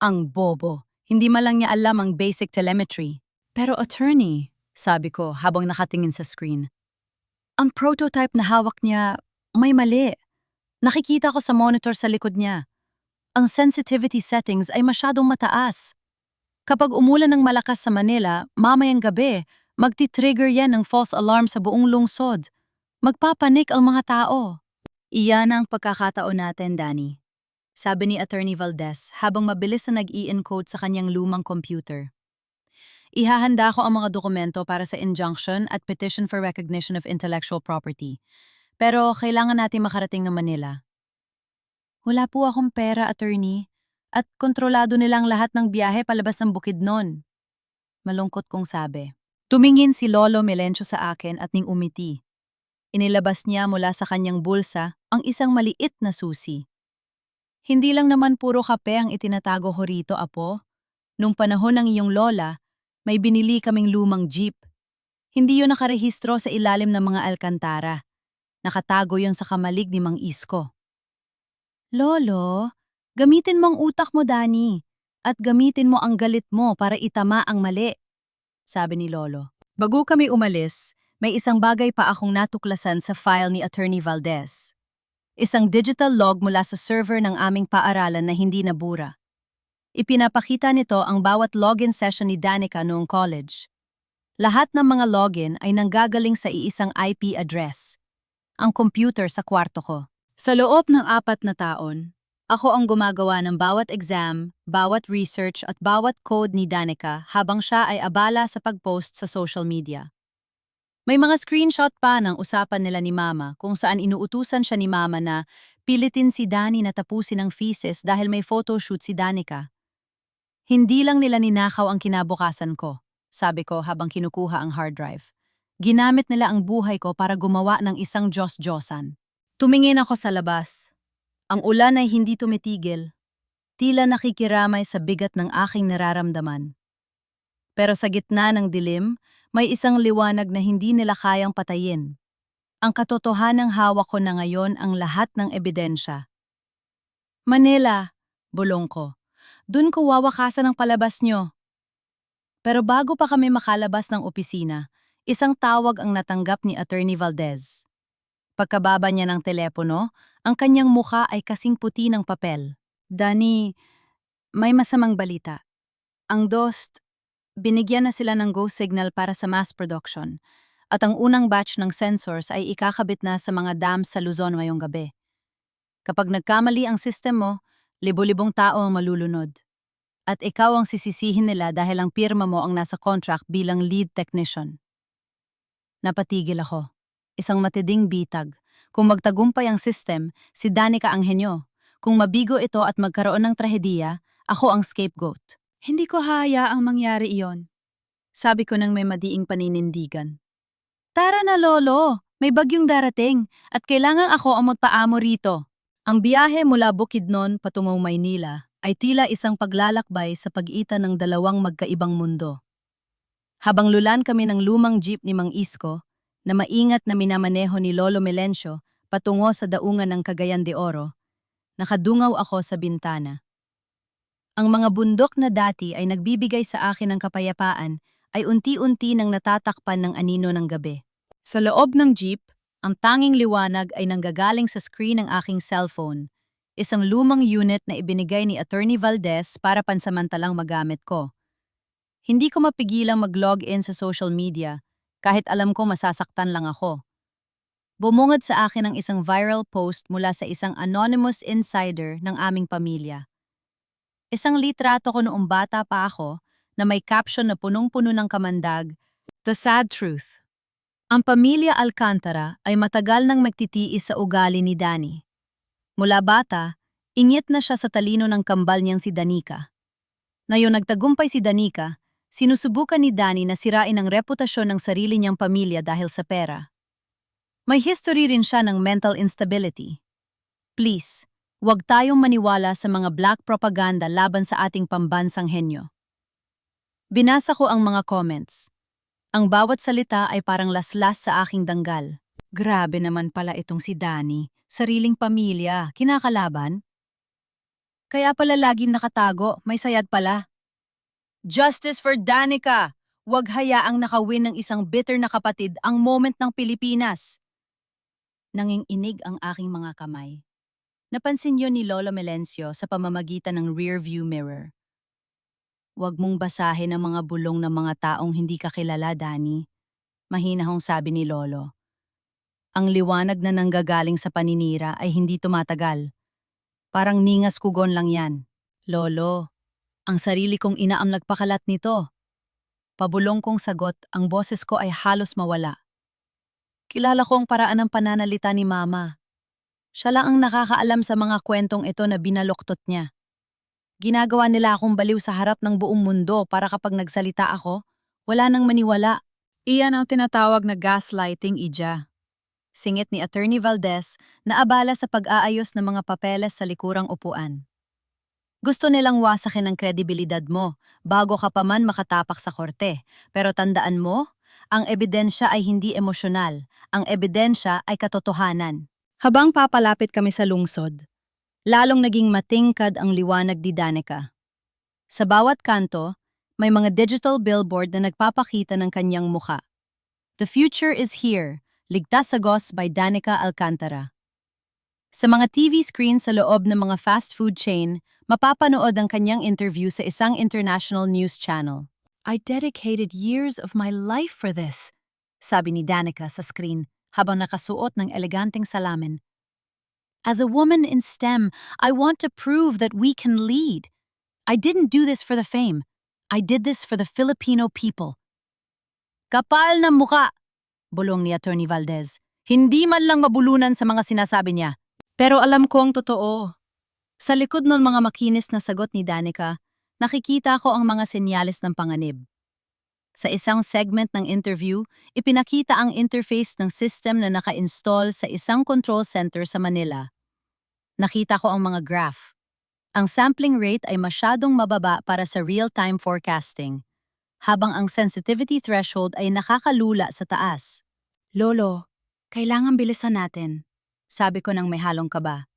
Ang bobo. Hindi man lang niya alam ang basic telemetry. Pero attorney, sabi ko habang nakatingin sa screen. Ang prototype na hawak niya, may mali. Nakikita ko sa monitor sa likod niya. Ang sensitivity settings ay masyadong mataas. Kapag umulan ng malakas sa Manila, mamayang gabi, magti-trigger yan ng false alarm sa buong lungsod. Magpapanik ang mga tao. Iyan ang pagkakataon natin, Danny. Sabi ni Attorney Valdez habang mabilis na nag-i-encode sa kanyang lumang computer. Ihahanda ko ang mga dokumento para sa injunction at petition for recognition of intellectual property. Pero kailangan natin makarating ng Manila. Wala po akong pera, attorney. At kontrolado nilang lahat ng biyahe palabas ng Bukidnon. Malungkot kong sabi. Tumingin si Lolo Melencio sa akin at ning umiti. Inilabas niya mula sa kanyang bulsa ang isang maliit na susi. Hindi lang naman puro kape ang itinatago ko rito, apo. Nung panahon ng iyong lola, may binili kaming lumang jeep. Hindi yun nakarehistro sa ilalim ng mga alkantara. Nakatago yun sa kamalig ni Mang Isko. Lolo, gamitin mo ang utak mo, Danny. At gamitin mo ang galit mo para itama ang mali, sabi ni Lolo. Bago kami umalis, may isang bagay pa akong natuklasan sa file ni Attorney Valdez. Isang digital log mula sa server ng aming paaralan na hindi nabura. Ipinapakita nito ang bawat login session ni Danica noong college. Lahat ng mga login ay nanggagaling sa iisang IP address, ang computer sa kwarto ko. Sa loob ng 4 na taon, ako ang gumagawa ng bawat exam, bawat research at bawat code ni Danica habang siya ay abala sa pag-post sa social media. May mga screenshot pa ng usapan nila ni Mama kung saan inuutusan siya ni Mama na pilitin si Danny na tapusin ang thesis dahil may photoshoot si Danica. Hindi lang nila ninakaw ang kinabukasan ko, sabi ko habang kinukuha ang hard drive. Ginamit nila ang buhay ko para gumawa ng isang Diyos-Diyosan. Tumingin ako sa labas. Ang ulan ay hindi tumitigil. Tila nakikiramay sa bigat ng aking nararamdaman. Pero sa gitna ng dilim, may isang liwanag na hindi nila kayang patayin. Ang katotohanang hawak ko na ngayon ang lahat ng ebidensya. Manila, bulong ko. Dun ko wawakasan ang palabas nyo. Pero bago pa kami makalabas ng opisina, isang tawag ang natanggap ni Attorney Valdez. Pagkababa niya ng telepono, ang kanyang muka ay kasing puti ng papel. Danny, may masamang balita. Ang DOST, binigyan na sila ng go signal para sa mass production at ang unang batch ng sensors ay ikakabit na sa mga dams sa Luzon ngayong gabi. Kapag nagkamali ang system mo, libo-libong tao ang malulunod. At ikaw ang sisisihin nila dahil ang pirma mo ang nasa contract bilang lead technician. Napatigil ako. Isang matinding bitag. Kung magtagumpay ang system, si Danica ang henyo. Kung mabigo ito at magkaroon ng trahediya, ako ang scapegoat. Hindi ko hahayaang mangyari iyon, sabi ko nang may madiing paninindigan. Tara na, Lolo! May bagyong darating at kailangan ako ang magpaamo rito. Ang biyahe mula Bukidnon patungong Maynila ay tila isang paglalakbay sa pagitan ng dalawang magkaibang mundo. Habang lulan kami ng lumang jeep ni Mang Isko, na maingat na minamaneho ni Lolo Melencio patungo sa daungan ng Cagayan de Oro, nakadungaw ako sa bintana. Ang mga bundok na dati ay nagbibigay sa akin ng kapayapaan ay unti-unti nang natatakpan ng anino ng gabi. Sa loob ng jeep, ang tanging liwanag ay nanggagaling sa screen ng aking cellphone, isang lumang unit na ibinigay ni Attorney Valdez para pansamantalang magamit ko. Hindi ko mapigilang mag-log-in sa social media kahit alam ko masasaktan lang ako. Bumungad sa akin ang isang viral post mula sa isang anonymous insider ng aming pamilya. Isang litrato ko noong bata pa ako na may caption na punong-puno ng kamandag, "The Sad Truth." Ang pamilya Alcantara ay matagal nang magtitiis sa ugali ni Danny. Mula bata, ingit na siya sa talino ng kambal niyang si Danica. Ngayong nagtagumpay si Danica, sinusubukan ni Danny na sirain ang reputasyon ng sarili niyang pamilya dahil sa pera. May history rin siya ng mental instability. Please, huwag tayong maniwala sa mga black propaganda laban sa ating pambansang henyo. Binasa ko ang mga comments. Ang bawat salita ay parang laslas sa aking danggal. Grabe naman pala itong si Danny. Sariling pamilya, kinakalaban. Kaya pala laging nakatago, may sayad pala. Justice for Danica! Huwag hayaang nakawin ng isang bitter na kapatid ang moment ng Pilipinas. Nanginginig ang aking mga kamay. Napansin yun ni Lolo Melencio sa pamamagitan ng rear-view mirror. Huwag mong basahin ang mga bulong ng mga taong hindi kakilala, Danny. Mahinahong sabi ni Lolo. Ang liwanag na nanggagaling sa paninira ay hindi tumatagal. Parang ningas kugon lang yan. Lolo, ang sarili kong ina ang nagpakalat nito. Pabulong kong sagot, ang boses ko ay halos mawala. Kilala ko ang paraan ng pananalita ni Mama. Siya lang ang nakakaalam sa mga kwentong ito na binaluktot niya. Ginagawa nila akong baliw sa harap ng buong mundo para kapag nagsalita ako, wala nang maniwala. Iyan ang tinatawag na gaslighting, Ija. Singit ni Attorney Valdez na abala sa pag-aayos ng mga papeles sa likurang upuan. Gusto nilang wasakin ang kredibilidad mo bago ka pa man makatapak sa korte. Pero tandaan mo, ang ebidensya ay hindi emosyonal. Ang ebidensya ay katotohanan. Habang papalapit kami sa lungsod, lalong naging matingkad ang liwanag ni Danica. Sa bawat kanto, may mga digital billboard na nagpapakita ng kanyang muka. The future is here. Ligtas Sagos by Danica Alcantara. Sa mga TV screen sa loob ng mga fast food chain, mapapanood ang kanyang interview sa isang international news channel. I dedicated years of my life for this, sabi ni Danica sa screen habang nakasuot ng eleganteng salamin. As a woman in STEM, I want to prove that we can lead. I didn't do this for the fame. I did this for the Filipino people. Kapal na muka! Bulong ni Attorney Valdez. Hindi man lang mabulunan sa mga sinasabi niya. Pero alam ko ang totoo. Sa likod ng mga makinis na sagot ni Danica, nakikita ko ang mga senyales ng panganib. Sa isang segment ng interview, ipinakita ang interface ng system na naka-install sa isang control center sa Manila. Nakita ko ang mga graph. Ang sampling rate ay masyadong mababa para sa real-time forecasting, habang ang sensitivity threshold ay nakakalula sa taas. Lolo, kailangan bilisan natin, sabi ko nang may halong kaba.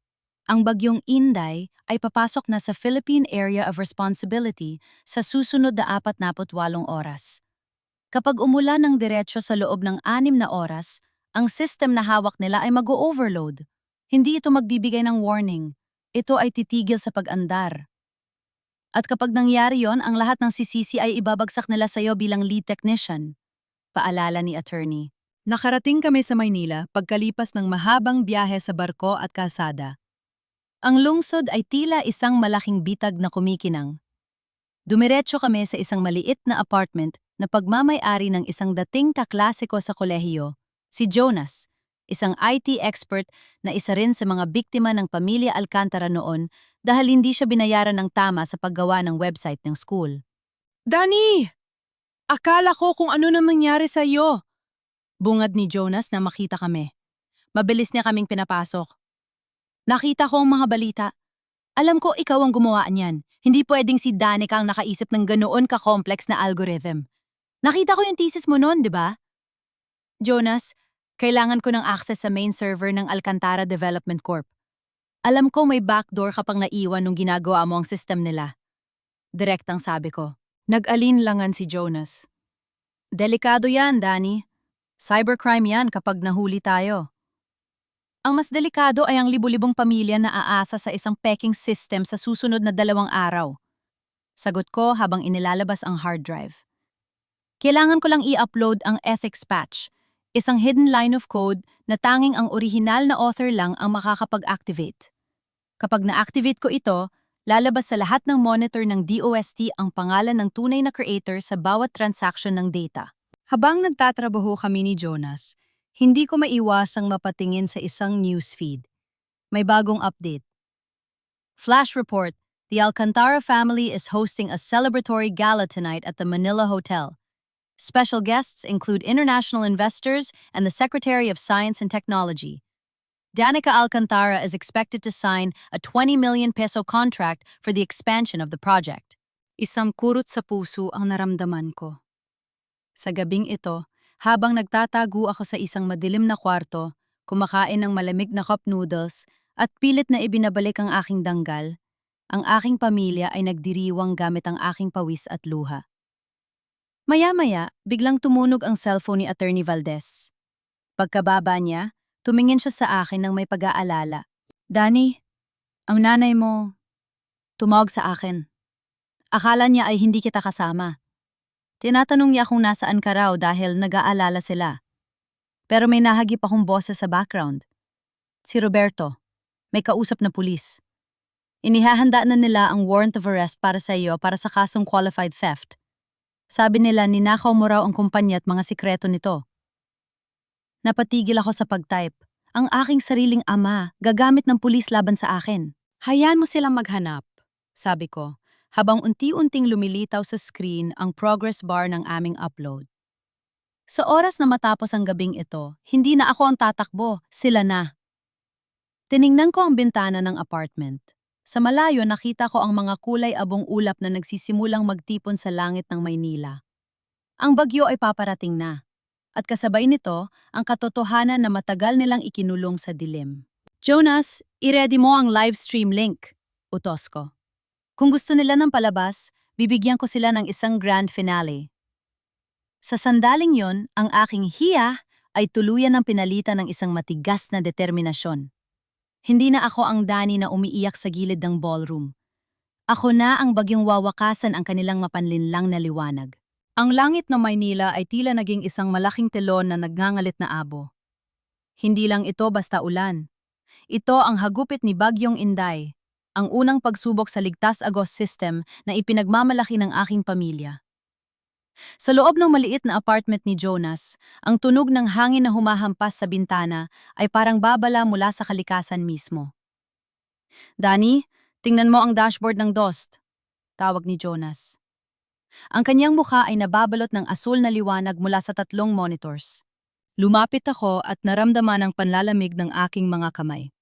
Ang bagyong Inday ay papasok na sa Philippine Area of Responsibility sa susunod na 48 oras. Kapag umulan ng diretsyo sa loob ng 6 na oras, ang system na hawak nila ay mag-o-overload. Hindi ito magbibigay ng warning. Ito ay titigil sa pag-andar. At kapag nangyari yon, ang lahat ng sisisi ay ibabagsak nila sa iyo bilang lead technician. Paalala ni attorney. Nakarating kami sa Maynila pagkalipas ng mahabang biyahe sa barko at kalsada. Ang lungsod ay tila isang malaking bitag na kumikinang. Dumiretso kami sa isang maliit na apartment na pagmamay-ari ng isang dating kaklasiko sa kolehiyo, si Jonas, isang IT expert na isa rin sa mga biktima ng pamilya Alcantara noon dahil hindi siya binayaran ng tama sa paggawa ng website ng school. Danny! Akala ko kung ano na nangyari sa iyo. Bungad ni Jonas na makita kami. Mabilis niya kaming pinapasok. Nakita ko ang mga balita. Alam ko ikaw ang gumawa niyan. Hindi pwedeng si Danica ang nakaisip ng ganoon ka-complex na algorithm. Nakita ko yung thesis mo noon, di ba? Jonas, kailangan ko ng access sa main server ng Alcantara Development Corp. Alam ko may backdoor kapag naiwan nung ginagawa mo ang system nila. Direktang sabi ko. Nag-alinlangan si Jonas. Delikado yan, Danny. Cybercrime yan kapag nahuli tayo. Ang mas delikado ay ang libu-libong pamilya na aasa sa isang peking system sa susunod na 2 araw. Sagot ko habang inilalabas ang hard drive. Kailangan ko lang i-upload ang ethics patch, isang hidden line of code na tanging ang orihinal na author lang ang makakapag-activate. Kapag na-activate ko ito, lalabas sa lahat ng monitor ng DOST ang pangalan ng tunay na creator sa bawat transaction ng data. Habang nagtatrabaho kami ni Jonas, hindi ko maiwasang mapatingin sa isang newsfeed. May bagong update. Flash report, the Alcantara family is hosting a celebratory gala tonight at the Manila Hotel. Special guests include international investors and the Secretary of Science and Technology. Danica Alcantara is expected to sign a 20 million peso contract for the expansion of the project. Isang kurot sa puso ang naramdaman ko. Sa gabing ito, habang nagtatago ako sa isang madilim na kwarto, kumakain ng malamig na cup noodles, at pilit na ibinabalik ang aking danggal, ang aking pamilya ay nagdiriwang gamit ang aking pawis at luha. Maya-maya, biglang tumunog ang cellphone ni Attorney Valdez. Pagkababa niya, tumingin siya sa akin ng may pag-aalala. Danny, ang nanay mo, tumawag sa akin. Akala niya ay hindi kita kasama. Tinatanong niya kung nasaan ka raw dahil nag-aalala sila. Pero may nahagip akong boses sa background. Si Roberto, may kausap na pulis. Inihahanda na nila ang warrant of arrest para sa iyo para sa kasong qualified theft. Sabi nila ninakaw mo raw ang kumpanya at mga sikreto nito. Napatigil ako sa pag-type. Ang aking sariling ama, gagamit ng pulis laban sa akin. Hayaan mo silang maghanap, sabi ko, habang unti-unting lumilitaw sa screen ang progress bar ng aming upload. Sa oras na matapos ang gabing ito, hindi na ako ang tatakbo, sila na. Tiningnan ko ang bintana ng apartment. Sa malayo nakita ko ang mga kulay abong ulap na nagsisimulang magtipon sa langit ng Maynila. Ang bagyo ay paparating na. At kasabay nito, ang katotohanan na matagal nilang ikinulong sa dilim. Jonas, i-ready mo ang live stream link, utos ko. Kung gusto nila ng palabas, bibigyan ko sila ng isang grand finale. Sa sandaling yon, ang aking hiya ay tuluyan ng pinalitan ng isang matigas na determinasyon. Hindi na ako ang Danny na umiiyak sa gilid ng ballroom. Ako na ang bagyong wawakasan ang kanilang mapanlinlang na liwanag. Ang langit ng Maynila ay tila naging isang malaking telon na nagngangalit na abo. Hindi lang ito basta ulan. Ito ang hagupit ni Bagyong Inday, ang unang pagsubok sa ligtas agos system na ipinagmamalaki ng aking pamilya. Sa loob ng maliit na apartment ni Jonas, ang tunog ng hangin na humahampas sa bintana ay parang babala mula sa kalikasan mismo. Danny, tingnan mo ang dashboard ng DOST, tawag ni Jonas. Ang kanyang mukha ay nababalot ng asul na liwanag mula sa 3 monitors. Lumapit ako at naramdaman ang panlalamig ng aking mga kamay.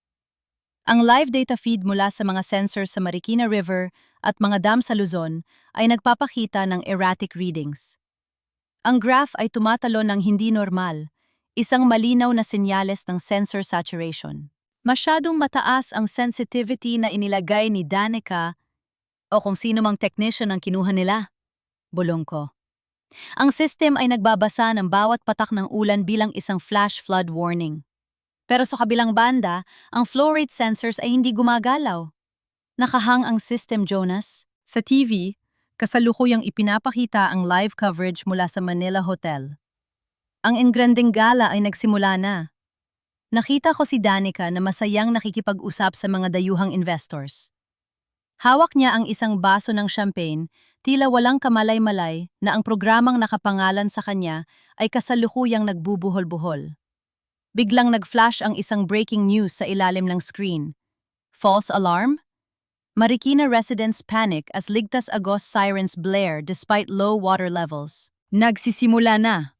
Ang live data feed mula sa mga sensors sa Marikina River at mga dam sa Luzon ay nagpapakita ng erratic readings. Ang graph ay tumatalo ng hindi normal, isang malinaw na senyales ng sensor saturation. Masyadong mataas ang sensitivity na inilagay ni Danica o kung sino mang technician ang kinuha nila. Bulong ko. Ang system ay nagbabasa ng bawat patak ng ulan bilang isang flash flood warning. Pero sa kabilang banda, ang flow rate sensors ay hindi gumagalaw. Nakahang ang system, Jonas. Sa TV, kasalukuyang ipinapakita ang live coverage mula sa Manila Hotel. Ang engranding gala ay nagsimula na. Nakita ko si Danica na masayang nakikipag-usap sa mga dayuhang investors. Hawak niya ang isang baso ng champagne, tila walang kamalay-malay na ang programang nakapangalan sa kanya ay kasalukuyang nagbubuhol-buhol. Biglang nag-flash ang isang breaking news sa ilalim ng screen. False alarm? Marikina residents panic as ligtas agos sirens blare despite low water levels. Nagsisimula na,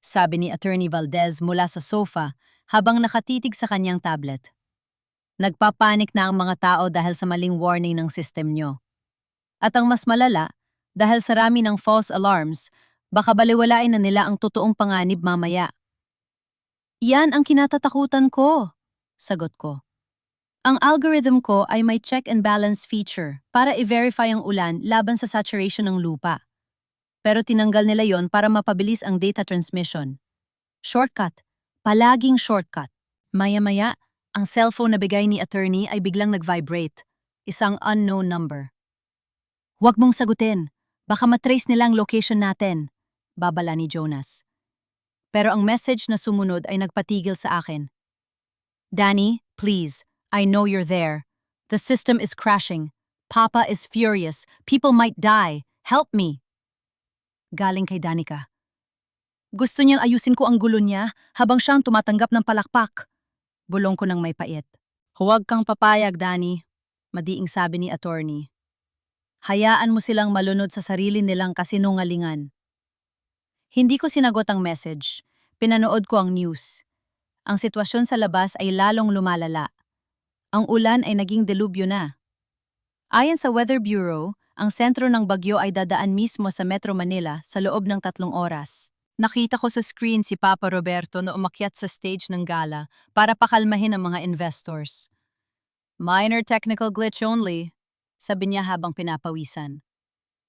sabi ni Attorney Valdez mula sa sofa habang nakatitig sa kanyang tablet. Nagpapanik na ang mga tao dahil sa maling warning ng system nyo. At ang mas malala, dahil sa rami ng false alarms, baka baliwalain na nila ang totoong panganib mamaya. Iyan ang kinatatakutan ko, sagot ko. Ang algorithm ko ay may check and balance feature para i-verify ang ulan laban sa saturation ng lupa. Pero tinanggal nila yon para mapabilis ang data transmission. Shortcut. Palaging shortcut. Maya-maya, ang cellphone na bigay ni attorney ay biglang nag-vibrate. Isang unknown number. Huwag mong sagutin. Baka matrace nila ang location natin, babala ni Jonas. Pero ang message na sumunod ay nagpatigil sa akin. Danny, please, I know you're there. The system is crashing. Papa is furious. People might die. Help me. Galing kay Danica. Gusto niyang ayusin ko ang gulo niya habang siyang tumatanggap ng palakpak. Bulong ko ng may pait. Huwag kang papayag, Danny, madiing sabi ni attorney. Hayaan mo silang malunod sa sarili nilang kasinungalingan. Hindi ko sinagot ang message. Pinanood ko ang news. Ang sitwasyon sa labas ay lalong lumalala. Ang ulan ay naging delubyo na. Ayon sa Weather Bureau, ang sentro ng bagyo ay dadaan mismo sa Metro Manila sa loob ng 3 oras. Nakita ko sa screen si Papa Roberto na umakyat sa stage ng gala para pakalmahin ang mga investors. Minor technical glitch only, sabi niya habang pinapawisan.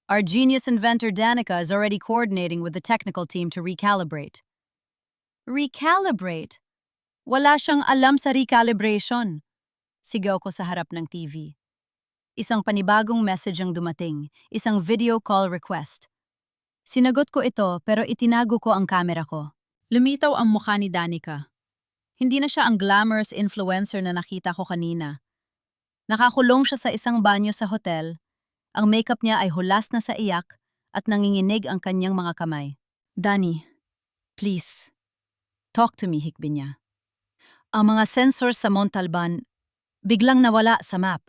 Our genius inventor Danica is already coordinating with the technical team to recalibrate. Recalibrate? Wala siyang alam sa recalibration. Sigaw ko sa harap ng TV. Isang panibagong message ang dumating, isang video call request. Sinagot ko ito pero itinago ko ang kamera ko. Lumitaw ang mukha ni Danica. Hindi na siya ang glamorous influencer na nakita ko kanina. Nakakulong siya sa isang banyo sa hotel. Ang makeup niya ay hulas na sa iyak at nanginginig ang kanyang mga kamay. Dani, please, talk to me, hikbi niya. Ang mga sensors sa Montalban biglang nawala sa map.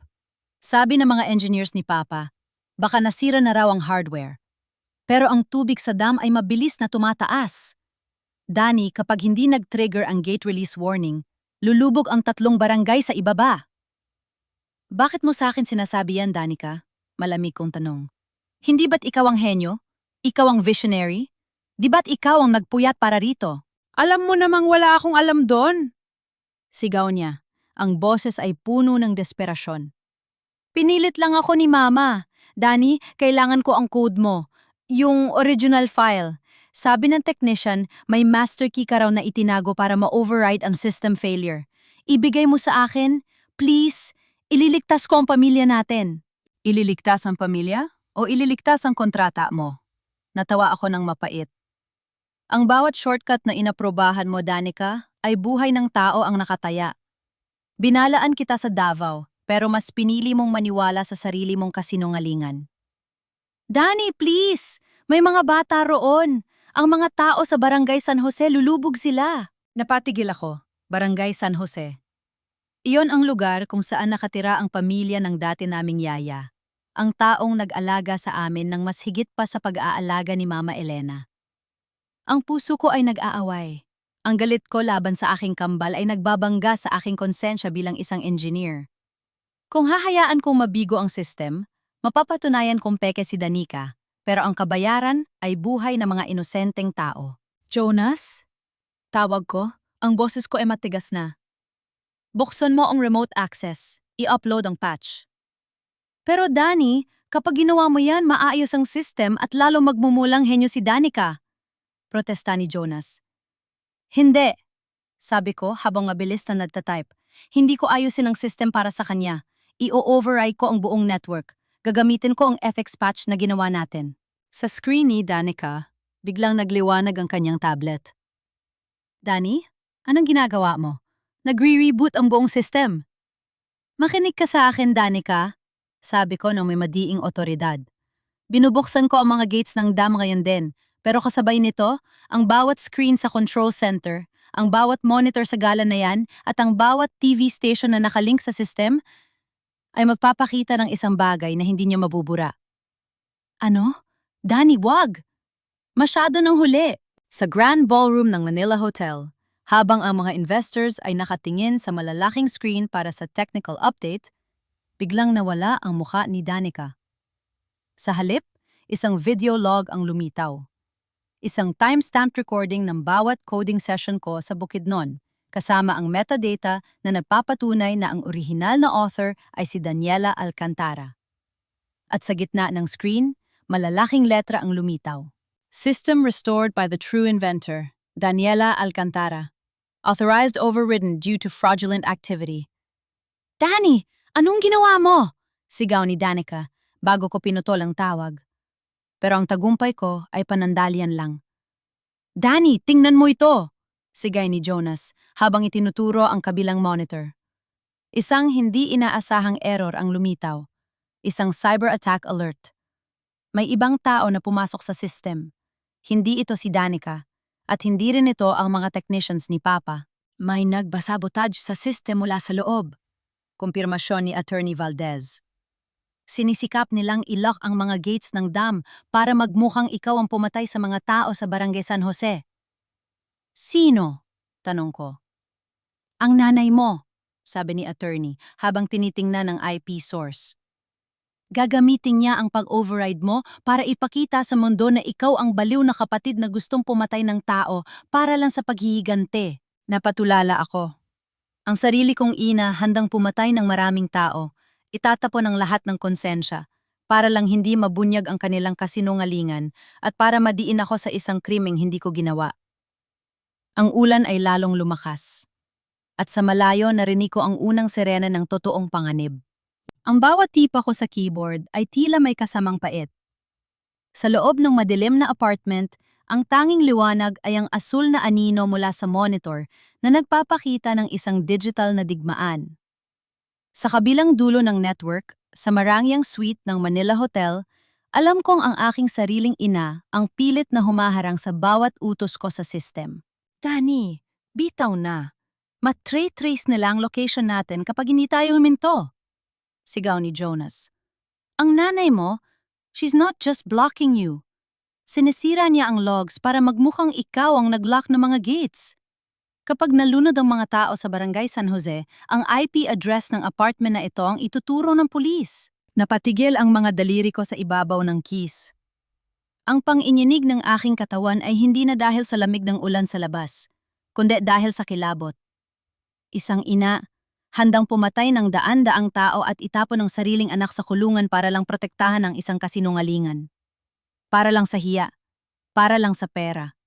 Sabi ng mga engineers ni Papa, baka nasira na raw ang hardware. Pero ang tubig sa dam ay mabilis na tumataas. Dani, kapag hindi nag-trigger ang gate release warning, lulubog ang 3 barangay sa ibaba. Bakit mo sa akin sinasabi yan, Danica? Malamig kong tanong. Hindi ba't ikaw ang henyo? Ikaw ang visionary? Di ba't ikaw ang nagpuyat para rito? Alam mo namang wala akong alam doon. Sigaw niya. Ang boses ay puno ng desperasyon. Pinilit lang ako ni Mama. Dani, kailangan ko ang code mo. Yung original file. Sabi ng technician, may master key ka raw na itinago para ma-override ang system failure. Ibigay mo sa akin, please. Ililigtas ko ang pamilya natin. Ililigtas ang pamilya? O ililigtas ang kontrata mo? Natawa ako ng mapait. Ang bawat shortcut na inaprobahan mo, Danica, ay buhay ng tao ang nakataya. Binalaan kita sa Davao, pero mas pinili mong maniwala sa sarili mong kasinungalingan. Dani, please! May mga bata roon. Ang mga tao sa Barangay San Jose lulubog sila. Napatigil ako. Barangay San Jose. Iyon ang lugar kung saan nakatira ang pamilya ng dati naming yaya. Ang taong nag-alaga sa amin ng mas higit pa sa pag-aalaga ni Mama Elena. Ang puso ko ay nag-aaway. Ang galit ko laban sa aking kambal ay nagbabangga sa aking konsensya bilang isang engineer. Kung hahayaan kong mabigo ang system, mapapatunayan kong peke si Danica, pero ang kabayaran ay buhay ng mga inosenteng tao. Jonas? Tawag ko, ang boses ko ay matigas na. Buksan mo ang remote access, i-upload ang patch. Pero Dani, kapag ginawa mo yan, maayos ang system at lalo magmumulang henyo si Danica. Protesta ni Jonas. Hindi, sabi ko habang mabilis na nagtatype. Hindi ko ayusin ang system para sa kanya. I-override ko ang buong network. Gagamitin ko ang FX patch na ginawa natin. Sa screen ni Danica, biglang nagliwanag ang kanyang tablet. Dani, anong ginagawa mo? Nagre-reboot ang buong system. Makinig ka sa akin, Danica, sabi ko nang may madiing otoridad. Binubuksan ko ang mga gates ng dam ngayon din, pero kasabay nito, ang bawat screen sa control center, ang bawat monitor sa gala na yan, at ang bawat TV station na nakalink sa system, ay magpapakita ng isang bagay na hindi niya mabubura. Ano? Dani, wag! Masyado nang huli! Sa Grand Ballroom ng Manila Hotel, habang ang mga investors ay nakatingin sa malalaking screen para sa technical update, biglang nawala ang mukha ni Danica. Sa halip, isang video log ang lumitaw. Isang timestamped recording ng bawat coding session ko sa Bukidnon, kasama ang metadata na nagpapatunay na ang orihinal na author ay si Daniela Alcantara. At sa gitna ng screen, malalaking letra ang lumitaw. System restored by the true inventor, Daniela Alcantara. Authorized overridden due to fraudulent activity. Dani, anong ginawa mo? Sigaw ni Danica bago ko pinutol ang tawag. Pero ang tagumpay ko ay panandalian lang. Dani, tingnan mo ito! Sigay ni Jonas habang itinuturo ang kabilang monitor. Isang hindi inaasahang error ang lumitaw. Isang cyber attack alert. May ibang tao na pumasok sa system. Hindi ito si Danica at hindi rin ito ang mga technicians ni Papa. May nagbasabotage sa system mula sa loob. Kumpirmasyon ni Attorney Valdez. Sinisikap nilang i-lock ang mga gates ng dam para magmukhang ikaw ang pumatay sa mga tao sa Barangay San Jose. Sino? Tanong ko. Ang nanay mo, sabi ni attorney habang tinitingnan ang IP source. Gagamitin niya ang pag-override mo para ipakita sa mundo na ikaw ang baliw na kapatid na gustong pumatay ng tao para lang sa paghihigante. Napatulala ako. Ang sarili kong ina handang pumatay ng maraming tao, itatapon ang lahat ng konsensya, para lang hindi mabunyag ang kanilang kasinungalingan at para madiin ako sa isang krimeng hindi ko ginawa. Ang ulan ay lalong lumakas. At sa malayo narinig ko ang unang sirena ng totoong panganib. Ang bawat tipa ko sa keyboard ay tila may kasamang pait. Sa loob ng madilim na apartment, ang tanging liwanag ay ang asul na anino mula sa monitor na nagpapakita ng isang digital na digmaan. Sa kabilang dulo ng network, sa marangyang suite ng Manila Hotel, alam kong ang aking sariling ina ang pilit na humaharang sa bawat utos ko sa system. Dani, bitaw na. Matrace nila ang location natin kapag hindi tayo huminto. Sigaw ni Jonas. Ang nanay mo, she's not just blocking you. Sinisira niya ang logs para magmukhang ikaw ang nag-lock ng mga gates. Kapag nalunod ang mga tao sa Barangay San Jose, ang IP address ng apartment na ito ang ituturo ng pulis. Napatigil ang mga daliri ko sa ibabaw ng keys. Ang pang-inyinig ng aking katawan ay hindi na dahil sa lamig ng ulan sa labas, kundi dahil sa kilabot. Isang ina, handang pumatay ng daan-daang tao at itapon ang sariling anak sa kulungan para lang protektahan ang isang kasinungalingan. Para lang sa hiya. Para lang sa pera.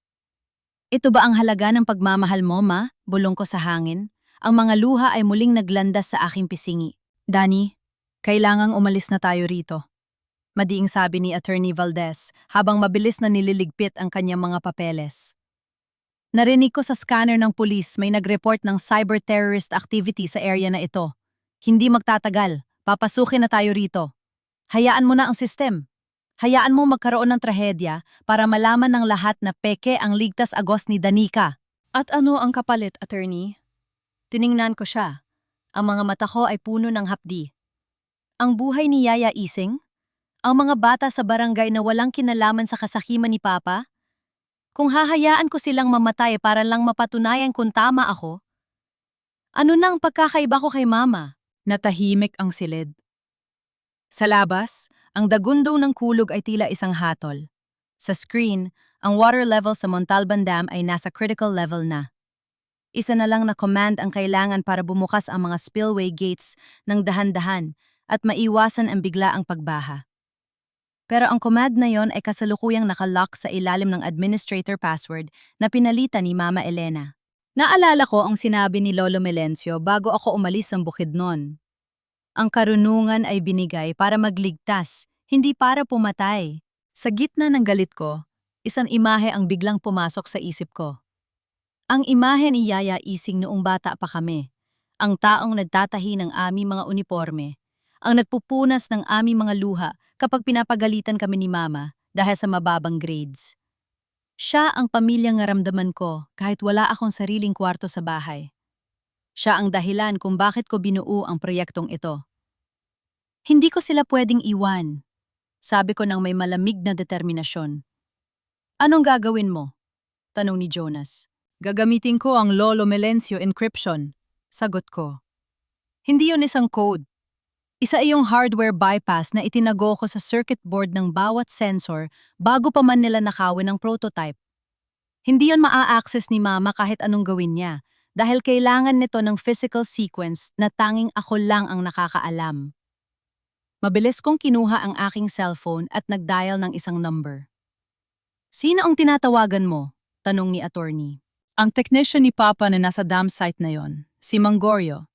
Ito ba ang halaga ng pagmamahal mo, ma? Bulong ko sa hangin. Ang mga luha ay muling naglandas sa aking pisingi. Dani, kailangang umalis na tayo rito. Madiing sabi ni Attorney Valdez habang mabilis na nililigpit ang kanyang mga papeles. Narinig ko sa scanner ng pulis may nag-report ng cyber-terrorist activity sa area na ito. Hindi magtatagal. Papasukin na tayo rito. Hayaan mo na ang system. Hayaan mo magkaroon ng trahedya para malaman ng lahat na peke ang ligtas agos ni Danica. At ano ang kapalit, attorney? Tiningnan ko siya. Ang mga mata ko ay puno ng hapdi. Ang buhay ni Yaya Ising? Ang mga bata sa barangay na walang kinalaman sa kasakiman ni Papa? Kung hahayaan ko silang mamatay para lang mapatunayan kung tama ako, ano nang pagkakaiba ko kay Mama? Natahimik ang silid. Sa labas, ang dagundong ng kulog ay tila isang hatol. Sa screen, ang water level sa Montalban Dam ay nasa critical level na. Isa na lang na command ang kailangan para bumukas ang mga spillway gates ng dahan-dahan at maiwasan ang biglaang pagbaha. Pero ang command na yon ay kasalukuyang nakalock sa ilalim ng administrator password na pinalitan ni Mama Elena. Naalala ko ang sinabi ni Lolo Melencio bago ako umalis ng bukid noon. Ang karunungan ay binigay para magligtas, hindi para pumatay. Sa gitna ng galit ko, isang imahe ang biglang pumasok sa isip ko. Ang imahe ni Yaya Ising noong bata pa kami. Ang taong nagtatahi ng aming mga uniforme. Ang nagpupunas ng aming mga luha kapag pinapagalitan kami ni Mama dahil sa mababang grades. Siya ang pamilyang naramdaman ko kahit wala akong sariling kwarto sa bahay. Siya ang dahilan kung bakit ko binuo ang proyektong ito. Hindi ko sila pwedeng iwan, sabi ko nang may malamig na determinasyon. Anong gagawin mo? Tanong ni Jonas. Gagamitin ko ang Lolo Melencio encryption, sagot ko. Hindi yun isang code. Isa iyong hardware bypass na itinago ko sa circuit board ng bawat sensor bago pa man nila nakawin ang prototype. Hindi yon maa-access ni Mama kahit anong gawin niya dahil kailangan nito ng physical sequence na tanging ako lang ang nakakaalam. Mabilis kong kinuha ang aking cellphone at nag-dial ng isang number. Sino ang tinatawagan mo? Tanong ni attorney. Ang technician ni Papa na nasa dam site na yon, si Mangorio.